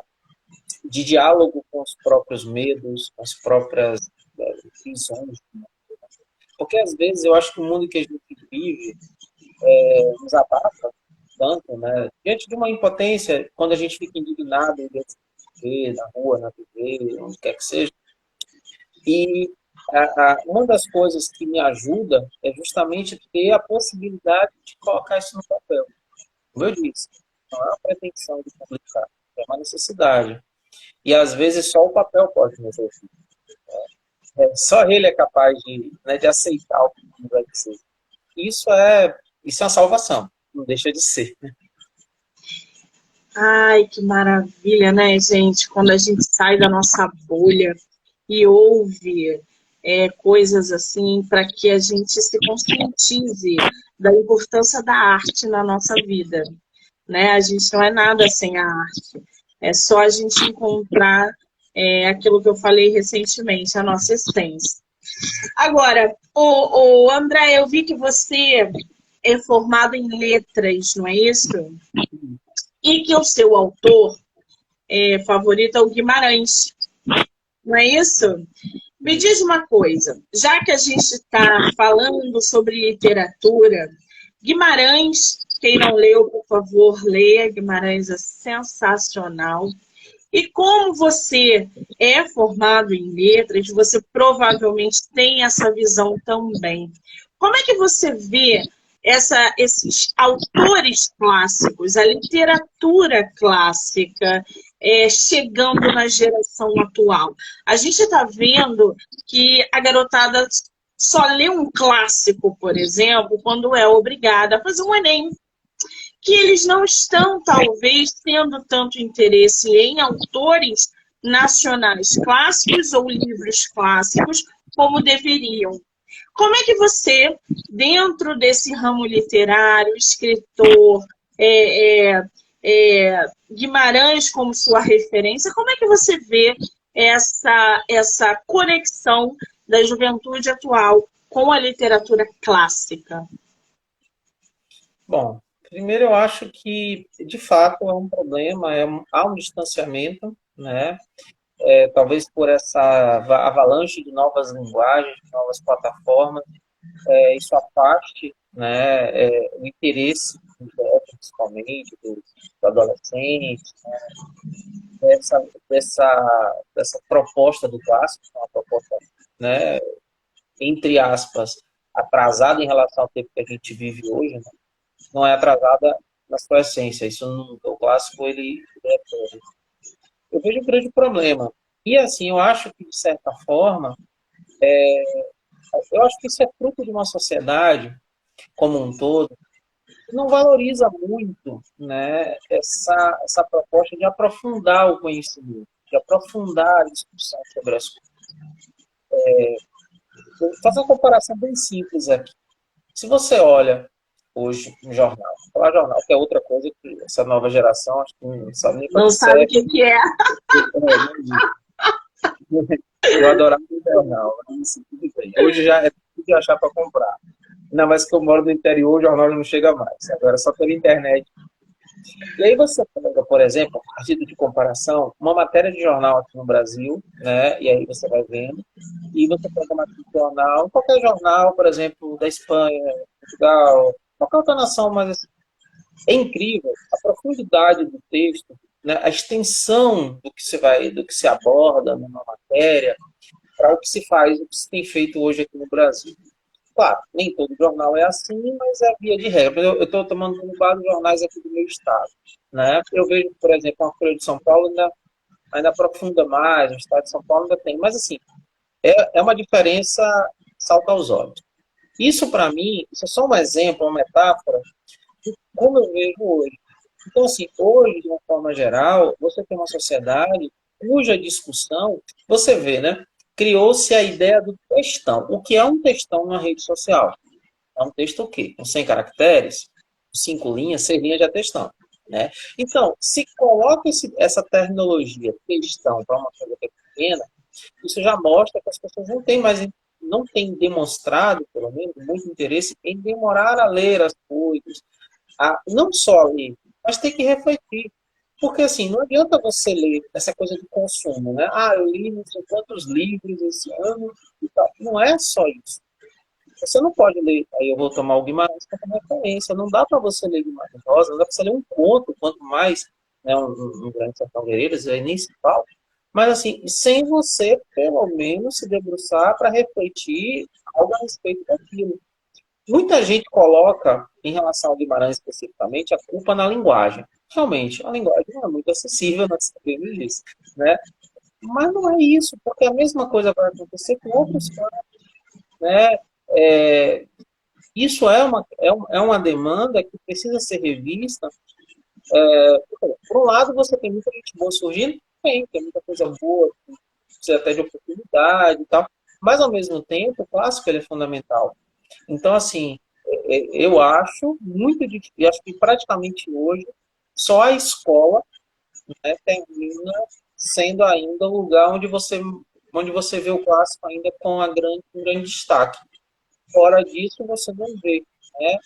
de diálogo com os próprios medos, com as próprias visões. Porque às vezes eu acho que o mundo que a gente vive nos abafa tanto, né? Diante de uma impotência, quando a gente fica indignado na rua, na TV, onde quer que seja. E uma das coisas que me ajuda é justamente ter a possibilidade de colocar isso no papel. Como eu disse, não é uma pretensão de publicar, é uma necessidade. E às vezes só o papel pode resolver. Só ele é capaz de aceitar o que vai dizer. Isso é uma salvação, não deixa de ser. Ai, que maravilha, né, gente? Quando a gente sai da nossa bolha e ouve coisas assim, para que a gente se conscientize da importância da arte na nossa vida. Né? A gente não é nada sem a arte. É só a gente encontrar aquilo que eu falei recentemente, a nossa essência. Agora, o André, eu vi que você é formado em letras, não é isso? E que o seu autor favorito é o Guimarães, não é isso? Me diz uma coisa, já que a gente está falando sobre literatura, Guimarães Quem não leu, por favor, leia. Guimarães é sensacional. E como você é formado em letras, você provavelmente tem essa visão também. Como é que você vê esses autores clássicos, a literatura clássica, chegando na geração atual? A gente está vendo que a garotada só lê um clássico, por exemplo, quando é obrigada a fazer um Enem, que eles não estão, talvez, tendo tanto interesse em autores nacionais clássicos ou livros clássicos como deveriam. Como é que você, dentro desse ramo literário, escritor, Guimarães como sua referência, como é que você vê essa conexão da juventude atual com a literatura clássica? Bom, primeiro eu acho que, de fato, é um problema, há um distanciamento, né? Talvez por essa avalanche de novas linguagens, de novas plataformas, isso afaste, né, o interesse, principalmente, do adolescente, né, dessa proposta do clássico, uma proposta, né, entre aspas, atrasada em relação ao tempo que a gente vive hoje, né? Não é atrasada na sua essência. Isso nunca. O clássico, ele é todo. Eu vejo um grande problema. E, assim, eu acho que, de certa forma, eu acho que isso é fruto de uma sociedade, como um todo, que não valoriza muito, né, essa proposta de aprofundar o conhecimento, de aprofundar a discussão sobre as coisas. Vou fazer uma comparação bem simples aqui. Se você olha hoje no jornal, falar jornal, que é outra coisa que essa nova geração acho que não sabe nem para Não que sabe o serve. que é. Eu adorava o jornal. Hoje já é tudo de achar para comprar. Ainda mais que eu moro no interior, o jornal não chega mais. Agora é só pela internet. E aí você pega, por exemplo, a título de comparação, uma matéria de jornal aqui no Brasil, né? E aí você vai vendo, e você pega uma matéria de jornal, qualquer jornal, por exemplo, da Espanha, Portugal, qualquer outra nação, mas assim, é incrível a profundidade do texto, né? A extensão do que se aborda numa matéria, para o que se faz, o que se tem feito hoje aqui no Brasil. Claro, nem todo jornal é assim, mas é via de regra. Eu estou tomando como base jornais aqui do meu estado, né? Eu vejo, por exemplo, a Folha de São Paulo ainda aprofunda mais, o estado de São Paulo ainda tem, mas assim, é uma diferença salta aos olhos. Isso, para mim, isso é só um exemplo, uma metáfora de como eu vejo hoje. Então, assim, hoje, de uma forma geral, você tem uma sociedade cuja discussão, você vê, né? Criou-se a ideia do textão. O que é um textão na rede social? É um texto o quê? Com 100 caracteres, 5 linhas, 6 linhas de textão, né? Então, se coloca essa terminologia textão para uma coisa que é pequena, isso já mostra que as pessoas não têm demonstrado, pelo menos, muito interesse em demorar a ler as coisas, não só ler, mas ter que refletir. Porque, assim, não adianta você ler essa coisa de consumo, né? Eu li não sei quantos livros esse ano e tal. Não é só isso. Você não pode ler, aí eu vou tomar o Guimarães como referência. Não dá para você ler Guimarães Rosa, não dá para você ler um conto, quanto mais, né, um Grande Sertão Veredas, aí nem se fala. Mas, assim, sem você, pelo menos, se debruçar para refletir algo a respeito daquilo. Muita gente coloca, em relação ao Guimarães especificamente, a culpa na linguagem. Realmente, a linguagem não é muito acessível, nós sabemos disso, né? Mas não é isso, porque a mesma coisa vai acontecer com outros campos, né? Isso é uma demanda que precisa ser revista. Por um lado, você tem muita gente boa surgindo, tem muita coisa boa, precisa até de oportunidade e tal, mas, ao mesmo tempo, o clássico ele é fundamental. Então, assim, eu acho muito difícil, e acho que praticamente hoje, só a escola, né, termina sendo ainda o lugar onde você vê o clássico ainda com um grande destaque. Fora disso, você não vê, né?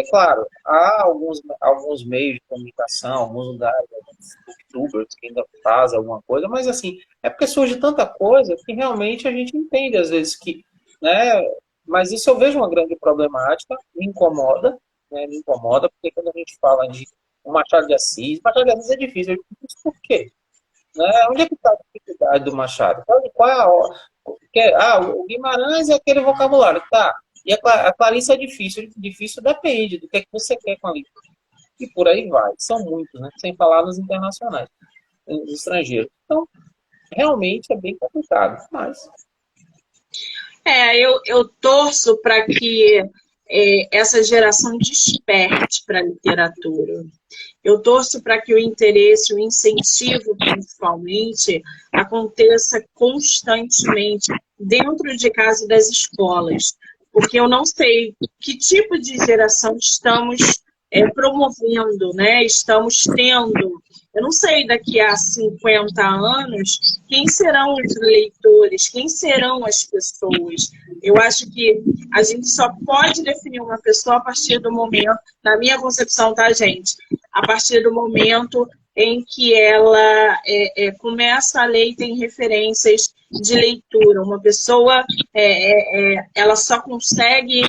Claro, há alguns meios de comunicação, alguns lugares, alguns youtubers que ainda fazem alguma coisa, mas assim, é porque surge tanta coisa que realmente a gente entende às vezes que, né? Mas isso eu vejo uma grande problemática, me incomoda, né, me incomoda, porque quando a gente fala de um Machado de Assis é difícil. Eu digo, por quê? Né? Onde é que está a dificuldade do Machado? Qual é o Guimarães é aquele vocabulário, tá? E a Clarice é difícil. Difícil depende do que é que você quer com a língua. E por aí vai. São muitos, né? Sem falar nos internacionais, nos estrangeiros. Então, realmente é bem complicado, mas... Eu torço para que essa geração desperte para a literatura. Eu torço para que o interesse, o incentivo, principalmente, aconteça constantemente dentro de casa e das escolas, porque eu não sei que tipo de geração estamos promovendo, né? Estamos tendo. Eu não sei daqui a 50 anos quem serão os leitores, quem serão as pessoas. Eu acho que a gente só pode definir uma pessoa a partir do momento, na minha concepção, tá, gente? A partir do momento em que ela começa a ler e tem referências de leitura. Uma pessoa, ela só consegue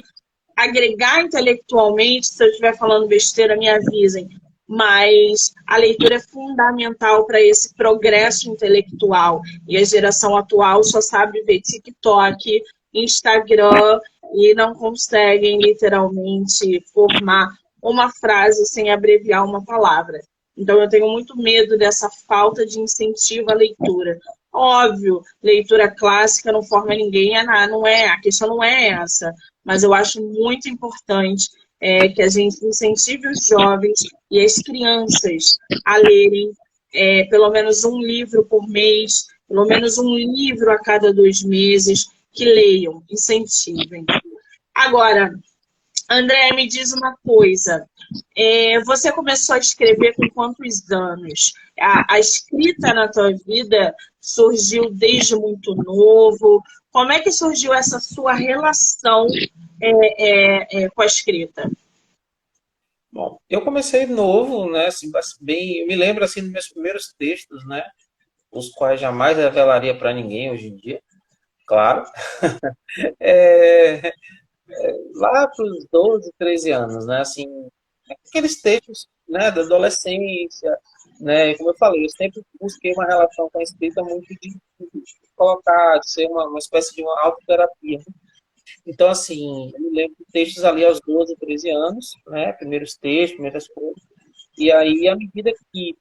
agregar intelectualmente, se eu estiver falando besteira, me avisem, mas a leitura é fundamental para esse progresso intelectual. E a geração atual só sabe ver TikTok, Instagram e não conseguem literalmente formar uma frase sem abreviar uma palavra. Então eu tenho muito medo dessa falta de incentivo à leitura. Óbvio, leitura clássica não forma ninguém, não é, a questão não é essa, mas eu acho muito importante que a gente incentive os jovens e as crianças a lerem pelo menos um livro por mês, pelo menos um livro a cada 2 meses, que leiam, incentivem. Agora, André, me diz uma coisa. Você começou a escrever com quantos anos? A escrita na tua vida surgiu desde muito novo? Como é que surgiu essa sua relação com a escrita? Bom, eu comecei novo, né? Assim, bem, eu me lembro assim dos meus primeiros textos, né? Os quais jamais revelaria para ninguém hoje em dia, claro. É, lá para os 12, 13 anos, né? Assim, aqueles textos, né, da adolescência, né? Como eu falei, eu sempre busquei uma relação com a escrita muito de colocar, de ser uma espécie de uma autoterapia. Então, assim, eu me lembro de textos ali aos 12, 13 anos, né? Primeiros textos, primeiras coisas. E aí, à medida que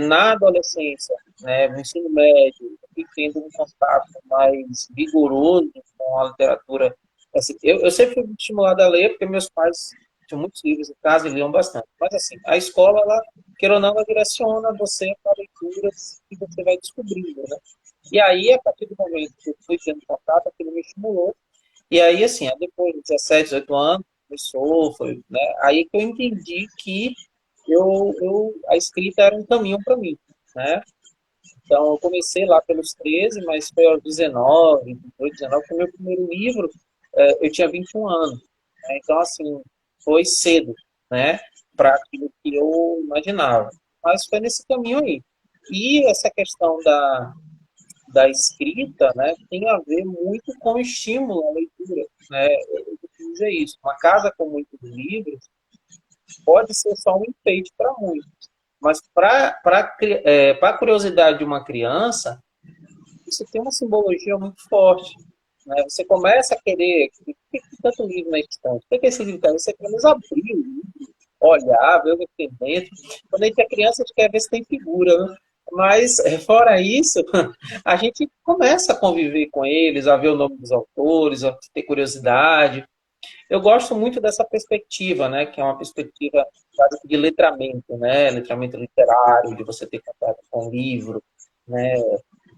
na adolescência, né, no ensino médio, eu fui tendo um contato mais vigoroso com a literatura. Assim, eu sempre fui muito estimulado a ler, porque meus pais tinham muitos livros em casa e liam bastante. Mas, assim, a escola, ela, queira ou não, ela direciona você para leituras que você vai descobrindo, né? E aí, a partir do momento que eu fui tendo contato, aquilo me estimulou. E aí, assim, depois de 17, 18 anos, foi, né? Aí que eu entendi que a escrita era um caminho para mim, né? Então, eu comecei lá pelos 13, mas foi aos 19, 18, 19, foi o meu primeiro livro, eu tinha 21 anos. Né? Então, assim, foi cedo, né? Para aquilo que eu imaginava. Mas foi nesse caminho aí. E essa questão da escrita, né, tem a ver muito com o estímulo à leitura, né? Eu costumo dizer isso. Uma casa com muitos livros pode ser só um enfeite para muitos, mas para a curiosidade de uma criança, isso tem uma simbologia muito forte. Né? Você começa a querer, por que tanto livro na estante? Por que esse livro está? Você quer abrir o livro, olhar, ver o que tem dentro. Quando a gente é criança, a gente quer ver se tem figura, né? Mas, fora isso, a gente começa a conviver com eles, a ver o nome dos autores, a ter curiosidade. Eu gosto muito dessa perspectiva, né, que é uma perspectiva de letramento, né, letramento literário, de você ter contato com o livro, né,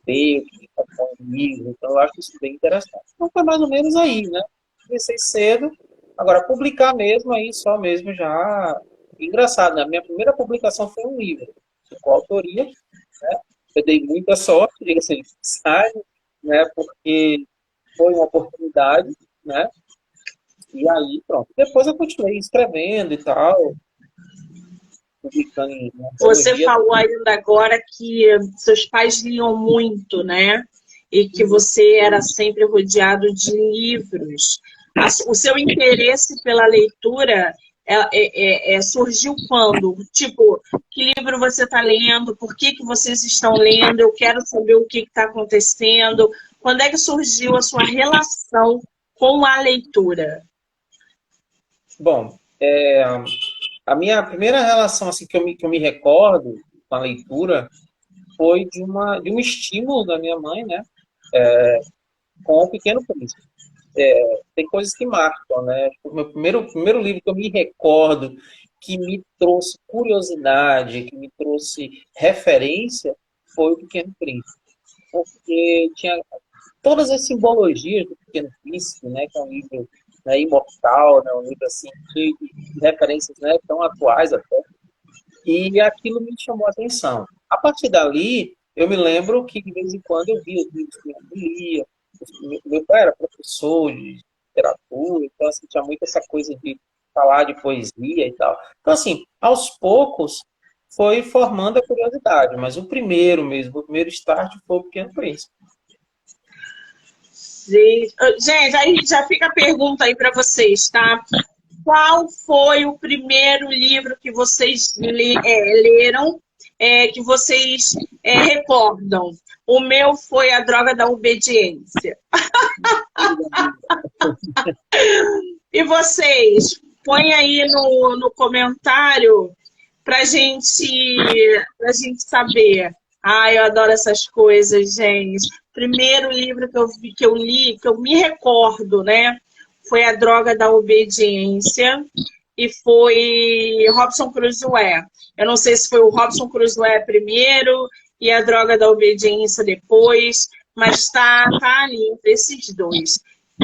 ver o que está com o livro. Então, eu acho isso bem interessante. Então, foi mais ou menos aí, né? Comecei cedo, agora publicar mesmo aí, só mesmo já... Engraçado, né? A minha primeira publicação foi um livro, de coautoria, né? Eu dei muita sorte, diga-se de passagem, né, porque foi uma oportunidade, né? E aí, pronto. Depois eu continuei escrevendo e tal, publicando em Você antologia. falou ainda agora que seus pais liam muito, né? E que você era sempre rodeado de livros. O seu interesse pela leitura, surgiu quando? Tipo, que livro você está lendo? Por que vocês estão lendo? Eu quero saber o que está acontecendo. Quando é que surgiu a sua relação com a leitura? Bom, a minha primeira relação assim que eu me recordo com a leitura foi de um estímulo da minha mãe, né, com O Pequeno Príncipe. Tem coisas que marcam, né? O meu primeiro livro que eu me recordo, que me trouxe curiosidade, que me trouxe referência, foi O Pequeno Príncipe. Porque tinha todas as simbologias do Pequeno Príncipe, né? Que é um livro, né, imortal, né? Um livro assim, cheio de referências, né, tão atuais até. E aquilo me chamou a atenção. A partir dali, eu me lembro que de vez em quando eu via os livros que eu lia. Meu pai era professor de literatura, então assim, tinha muito essa coisa de falar de poesia e tal. Então, assim, aos poucos foi formando a curiosidade, mas o primeiro mesmo, o primeiro start foi o Pequeno Príncipe. Gente, aí já fica a pergunta aí para vocês, tá? Qual foi o primeiro livro que vocês leram, que vocês recordam? O meu foi A Droga da Obediência. E vocês? Põe aí no comentário pra gente saber. Ai, eu adoro essas coisas, gente. Primeiro livro que eu li, que eu me recordo, né? Foi A Droga da Obediência e foi Robson Crusoe. Eu não sei se foi o Robson Crusoe primeiro e A Droga da Obediência depois, mas tá ali entre esses dois.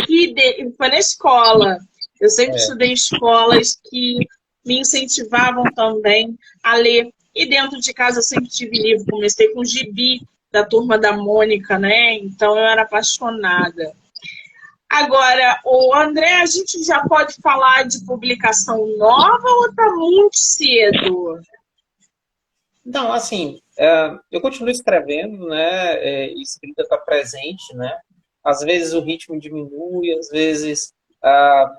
E foi na escola. Eu sempre estudei em escolas que me incentivavam também a ler. E dentro de casa eu sempre tive livro. Comecei com o Gibi da Turma da Mônica, né? Então eu era apaixonada. Agora, o André, a gente já pode falar de publicação nova ou está muito cedo? Então, assim, eu continuo escrevendo, né? Escrita está presente, né? Às vezes o ritmo diminui, às vezes,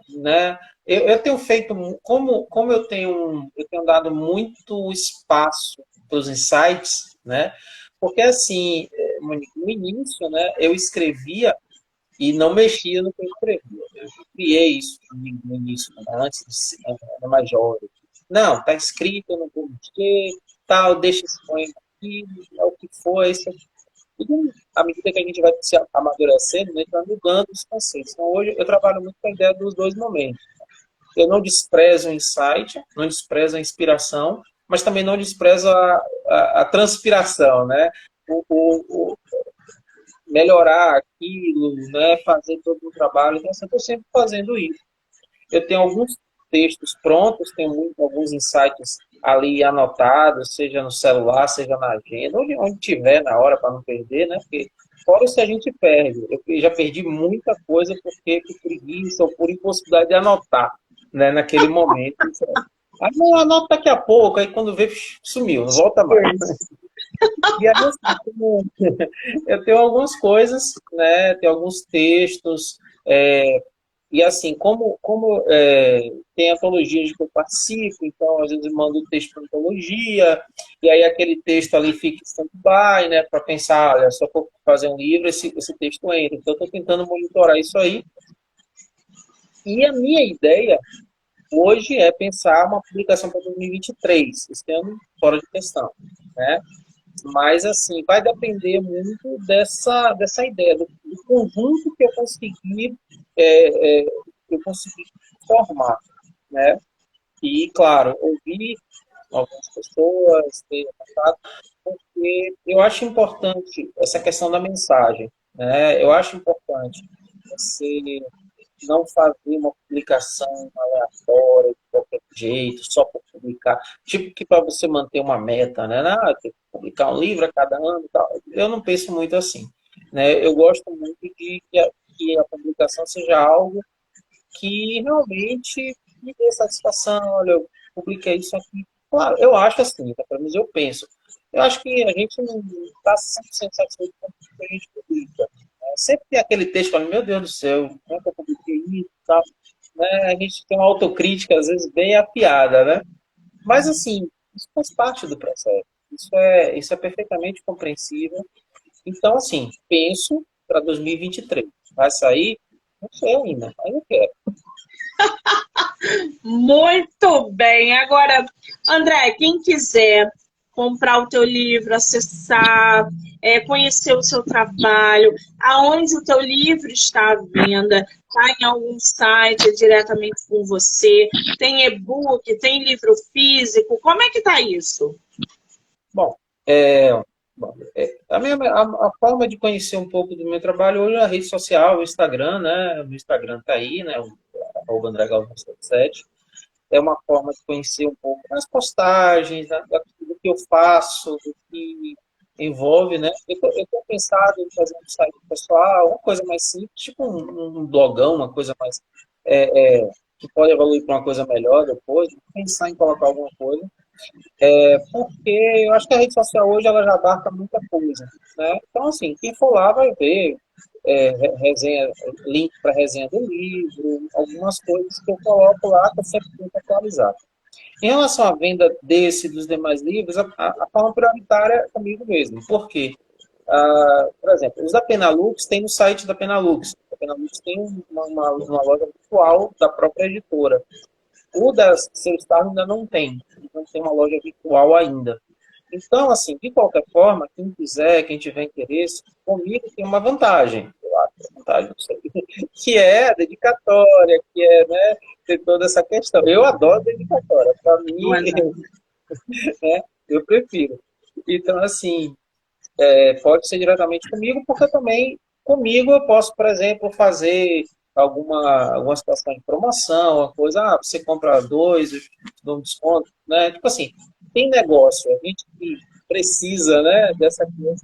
né? Eu tenho feito, como eu tenho dado muito espaço para os insights, né? Porque assim, Monique, no início, né? Eu escrevia e não mexia no que eu escrevia. Eu criei isso no início, né, antes de ser mais jovem. Não, tá escrito, eu não vou mexer, tal, deixa esse poema aqui, é o que for, isso aqui. E à medida que a gente vai se amadurecendo, a gente vai mudando os conceitos. Então, hoje, eu trabalho muito com a ideia dos dois momentos. Eu não desprezo o insight, não desprezo a inspiração, mas também não desprezo a transpiração, né? O, melhorar aquilo, né, fazer todo o trabalho. Então, eu estou sempre fazendo isso. Eu tenho alguns textos prontos, tenho alguns insights ali anotados, seja no celular, seja na agenda, onde tiver na hora para não perder, né? Porque fora se a gente perde. Eu já perdi muita coisa porque por preguiça ou por impossibilidade de anotar, né, naquele momento. Aí não anota daqui a pouco, aí quando vê, sumiu, não volta mais. E aí, assim, eu tenho algumas coisas, né? Tenho alguns textos, e assim, tem antologias que eu participo, então às vezes eu mando um texto para antologia, e aí aquele texto ali fica em stand-by, né? Para pensar, olha, só for fazer um livro, esse texto entra. Então, eu estou tentando monitorar isso aí. E a minha ideia hoje é pensar uma publicação para 2023, esse ano fora de questão, né? Mas, assim, vai depender muito dessa ideia, do conjunto que eu consegui formar, né? E, claro, ouvir algumas pessoas, ter contato, porque eu acho importante essa questão da mensagem, né? Eu acho importante você não fazer uma publicação aleatória, de qualquer jeito, só para publicar. Tipo que para você manter uma meta, né? Ah, tem que publicar um livro a cada ano e tal. Eu não penso muito assim. Né? Eu gosto muito de que a publicação seja algo que realmente me dê satisfação. Olha, eu publiquei isso aqui. Claro, eu acho assim, tá? Pelo menos eu penso. Eu acho que a gente não está 100% satisfeito com o que a gente publica. Sempre tem aquele texto falando, meu Deus do céu, como é que eu publiquei isso e tal. né? A gente tem uma autocrítica, às vezes, bem afiada, né? Mas, assim, isso faz parte do processo. Isso é perfeitamente compreensível. Então, assim, penso para 2023. Vai sair? Não sei ainda, mas eu quero. Muito bem. Agora, André, quem quiser comprar o teu livro, acessar, conhecer o seu trabalho, aonde o teu livro está à venda, está em algum site diretamente com você, tem e-book, tem livro físico, como é que está isso? Bom, a forma de conhecer um pouco do meu trabalho hoje é a rede social, o Instagram, né? O Instagram está aí, né? O André Galvão 77. É uma forma de conhecer um pouco das postagens, do que eu faço, do que envolve, né? Eu tenho pensado em fazer um site pessoal, uma coisa mais simples, tipo um blogão, uma coisa mais que pode evoluir para uma coisa melhor depois, pensar em colocar alguma coisa, porque eu acho que a rede social hoje ela já abarca muita coisa, né? Então, assim, quem for lá vai ver resenha, link para resenha do livro, algumas coisas que eu coloco lá que eu sempre tento atualizar. Em relação à venda desse e dos demais livros, a forma prioritária é comigo mesmo. Por quê? Por exemplo, os da Penalux tem no site da Penalux. A Penalux tem uma loja virtual da própria editora. O da Selstar ainda não tem uma loja virtual ainda. Então, assim, de qualquer forma, quem quiser, quem tiver interesse, comigo tem uma vantagem, eu acho, vantagem, não sei, que é a dedicatória, que é, né, ter toda essa questão. Eu adoro dedicatória, para Não é mim, nada. né, eu prefiro. Então, assim, pode ser diretamente comigo, porque também comigo eu posso, por exemplo, fazer alguma situação de promoção, uma coisa, você compra dois, eu te dou um desconto, né? Tipo assim, tem negócio, a gente que precisa, né, dessa coisa.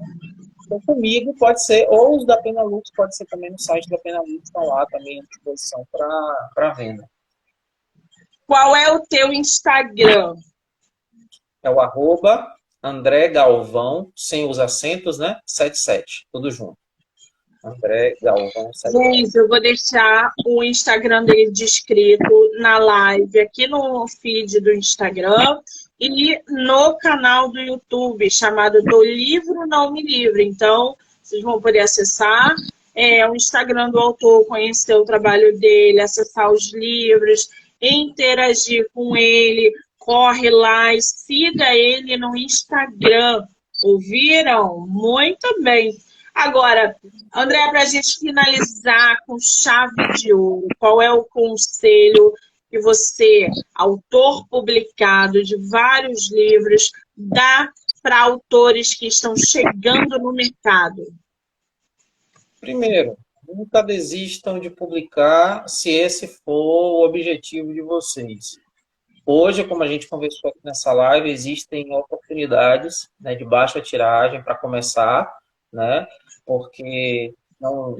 Então, comigo pode ser, ou os da Penalux, pode ser também no site da Penalux, estão lá também à disposição para venda. Qual é o teu Instagram? É o arroba André Galvão, sem os acentos, né? 77, tudo junto. André Galvão 77. Gente, eu vou deixar o Instagram dele descrito na live, aqui no feed do Instagram e no canal do YouTube, chamado Do Livro Não Me Livre. Então, vocês vão poder acessar o Instagram do autor, conhecer o trabalho dele, acessar os livros, interagir com ele. Corre lá e siga ele no Instagram. Ouviram? Muito bem. Agora, André, para a gente finalizar com chave de ouro, qual é o conselho que você, autor publicado de vários livros, dá para autores que estão chegando no mercado? Primeiro, nunca desistam de publicar se esse for o objetivo de vocês. Hoje, como a gente conversou aqui nessa live, existem oportunidades, né, de baixa tiragem para começar, né? Porque não,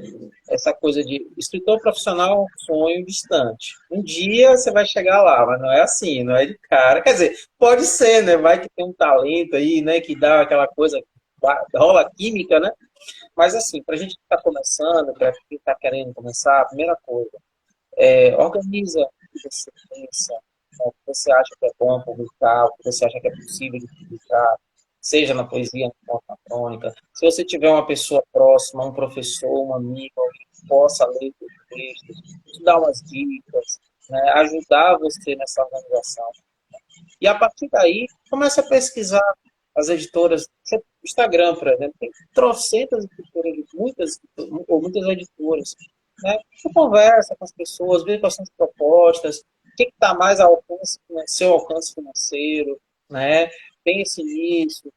essa coisa de escritor profissional é um sonho distante. Um dia você vai chegar lá, mas não é assim, não é de cara. Quer dizer, pode ser, né? Vai que tem um talento aí, né? Que dá aquela coisa, rola química, né? Mas assim, para a gente que está começando, para quem está querendo começar, a primeira coisa, organiza o que você pensa, o que você acha que é bom publicar, o que você acha que é possível de publicar, seja na poesia, na crônica. Se você tiver uma pessoa próxima, um professor, um amigo, alguém que possa ler os textos, te dar umas dicas, né, ajudar você nessa organização. E a partir daí, comece a pesquisar as editoras. Instagram, por exemplo, tem trocentas editoras, muitas editoras. Né? Você conversa com as pessoas, vê quais são as propostas, o que está mais ao alcance, seu alcance financeiro, né? Pense nisso.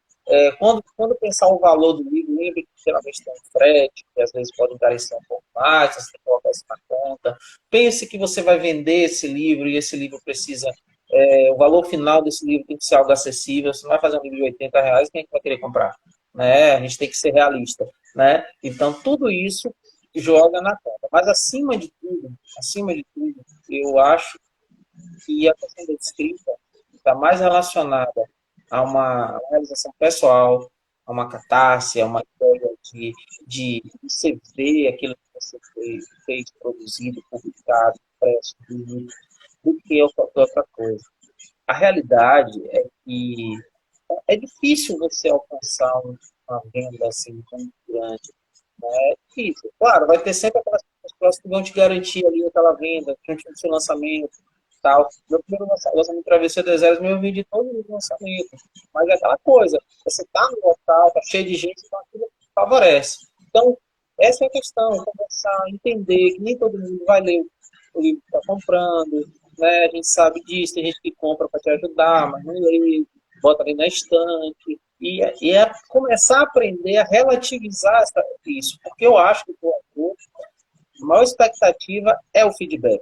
Quando pensar o valor do livro, lembre que geralmente tem um frete, que às vezes pode encarecer um pouco mais, você tem que colocar isso na conta. Pense que você vai vender esse livro e esse livro precisa o valor final desse livro tem que ser algo acessível. Você não vai fazer um livro de R$ 80, quem é que vai querer comprar? Né? A gente tem que ser realista. Né? Então, tudo isso joga na conta. Mas, acima de tudo, eu acho que a questão da escrita está mais relacionada a uma realização pessoal, a uma catarse, a uma ideia de você ver aquilo que você fez, produzido, publicado. impresso do que outra coisa. A realidade é que é difícil você alcançar uma venda assim tão grande. É difícil. Claro, vai ter sempre aquelas pessoas que vão te garantir ali aquela venda, junto do seu lançamento, tal. Meu primeiro lançamento Travessia do Exército, eu vendi todos os lançamentos. Mas é aquela coisa, você está no local, tá cheio de gente, então aquilo favorece. Então, essa é a questão, conversar, entender que nem todo mundo vai ler o livro que está comprando, né? A gente sabe disso, tem gente que compra para te ajudar, mas não lê, bota ali na estante. E é começar a aprender a relativizar isso, porque eu acho que o autor, a maior expectativa é o feedback.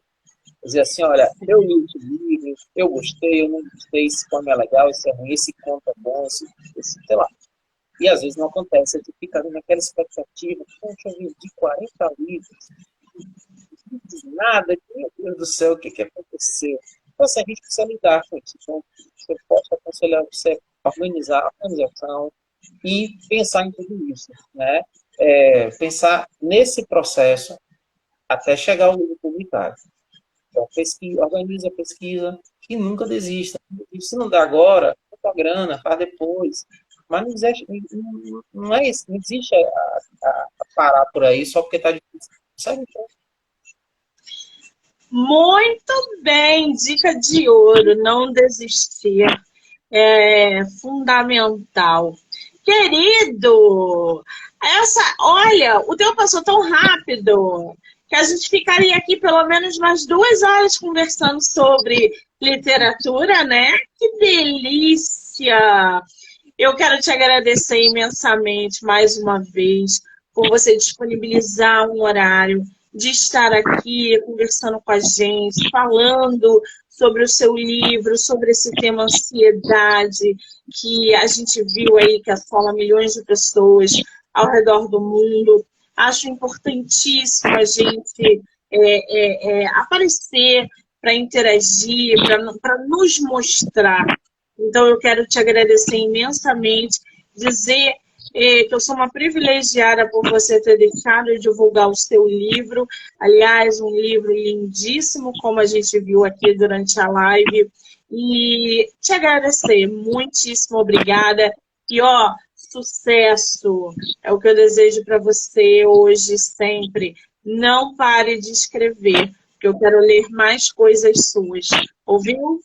Quer dizer assim, olha, eu li esse livro, eu gostei, eu não gostei, esse poema é legal, esse é ruim, esse conto é bom, esse sei lá. E às vezes não acontece, você fica ali naquela expectativa, poxa, eu vendi 40 livros, não fiz nada, meu Deus do céu, o que aconteceu? Então, assim, a gente precisa lidar com isso. Então, eu posso aconselhar você a organizar a organização e pensar em tudo isso, né? Pensar nesse processo até chegar ao livro publicado. Então, organiza a pesquisa e nunca desista. E se não dá agora, a grana, faz depois. Mas não existe, não é isso, não existe a parar por aí só porque está difícil. Sabe? Muito bem, dica de ouro, não desistir. É fundamental. Querido, olha, o tempo passou tão rápido que a gente ficaria aqui pelo menos umas 2 horas conversando sobre literatura, né? Que delícia! Eu quero te agradecer imensamente mais uma vez por você disponibilizar um horário de estar aqui conversando com a gente, falando sobre o seu livro, sobre esse tema ansiedade, que a gente viu aí que assola milhões de pessoas ao redor do mundo. Acho importantíssimo a gente aparecer para interagir, para nos mostrar. Então, eu quero te agradecer imensamente, dizer que eu sou uma privilegiada por você ter deixado de divulgar o seu livro. Aliás, um livro lindíssimo, como a gente viu aqui durante a live. E te agradecer, muitíssimo obrigada. E, sucesso é o que eu desejo para você hoje, sempre. Não pare de escrever, porque eu quero ler mais coisas suas. Ouviu?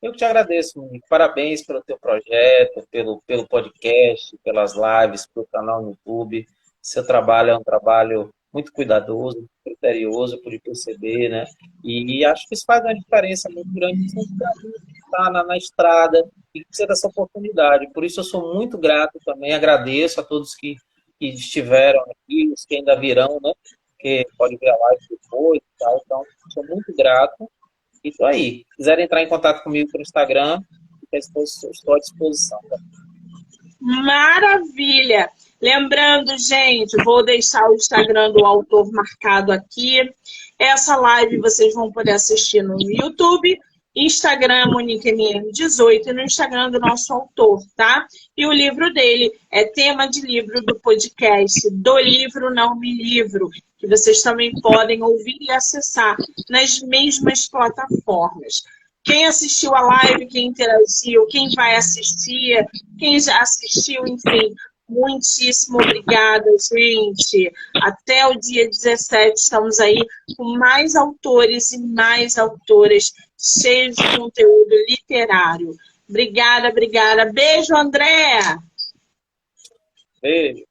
Eu que te agradeço, Monique. Parabéns pelo teu projeto, pelo podcast, pelas lives, pelo canal no YouTube. Seu trabalho é um trabalho muito cuidadoso, criterioso, pude perceber, né? E acho que isso faz uma diferença muito grande. Você está na estrada e precisa dessa oportunidade. Por isso eu sou muito grato também, agradeço a todos que estiveram aqui, os que ainda virão, né? Que pode ver a live depois e tal. Então, sou muito grato. E estou aí. Se quiserem entrar em contato comigo pelo Instagram, estou à disposição. Maravilha! Lembrando, gente, vou deixar o Instagram do autor marcado aqui. Essa live vocês vão poder assistir no YouTube, Instagram MoniqueMM18 e no Instagram do nosso autor, tá? E o livro dele é tema de livro do podcast Do Livro Não Me Livro, que vocês também podem ouvir e acessar nas mesmas plataformas. Quem assistiu a live, quem interagiu, quem vai assistir, quem já assistiu, enfim, muitíssimo obrigada, gente. Até o dia 17 estamos aí com mais autores e mais autoras cheios de conteúdo literário. Obrigada, obrigada. Beijo, André! Beijo!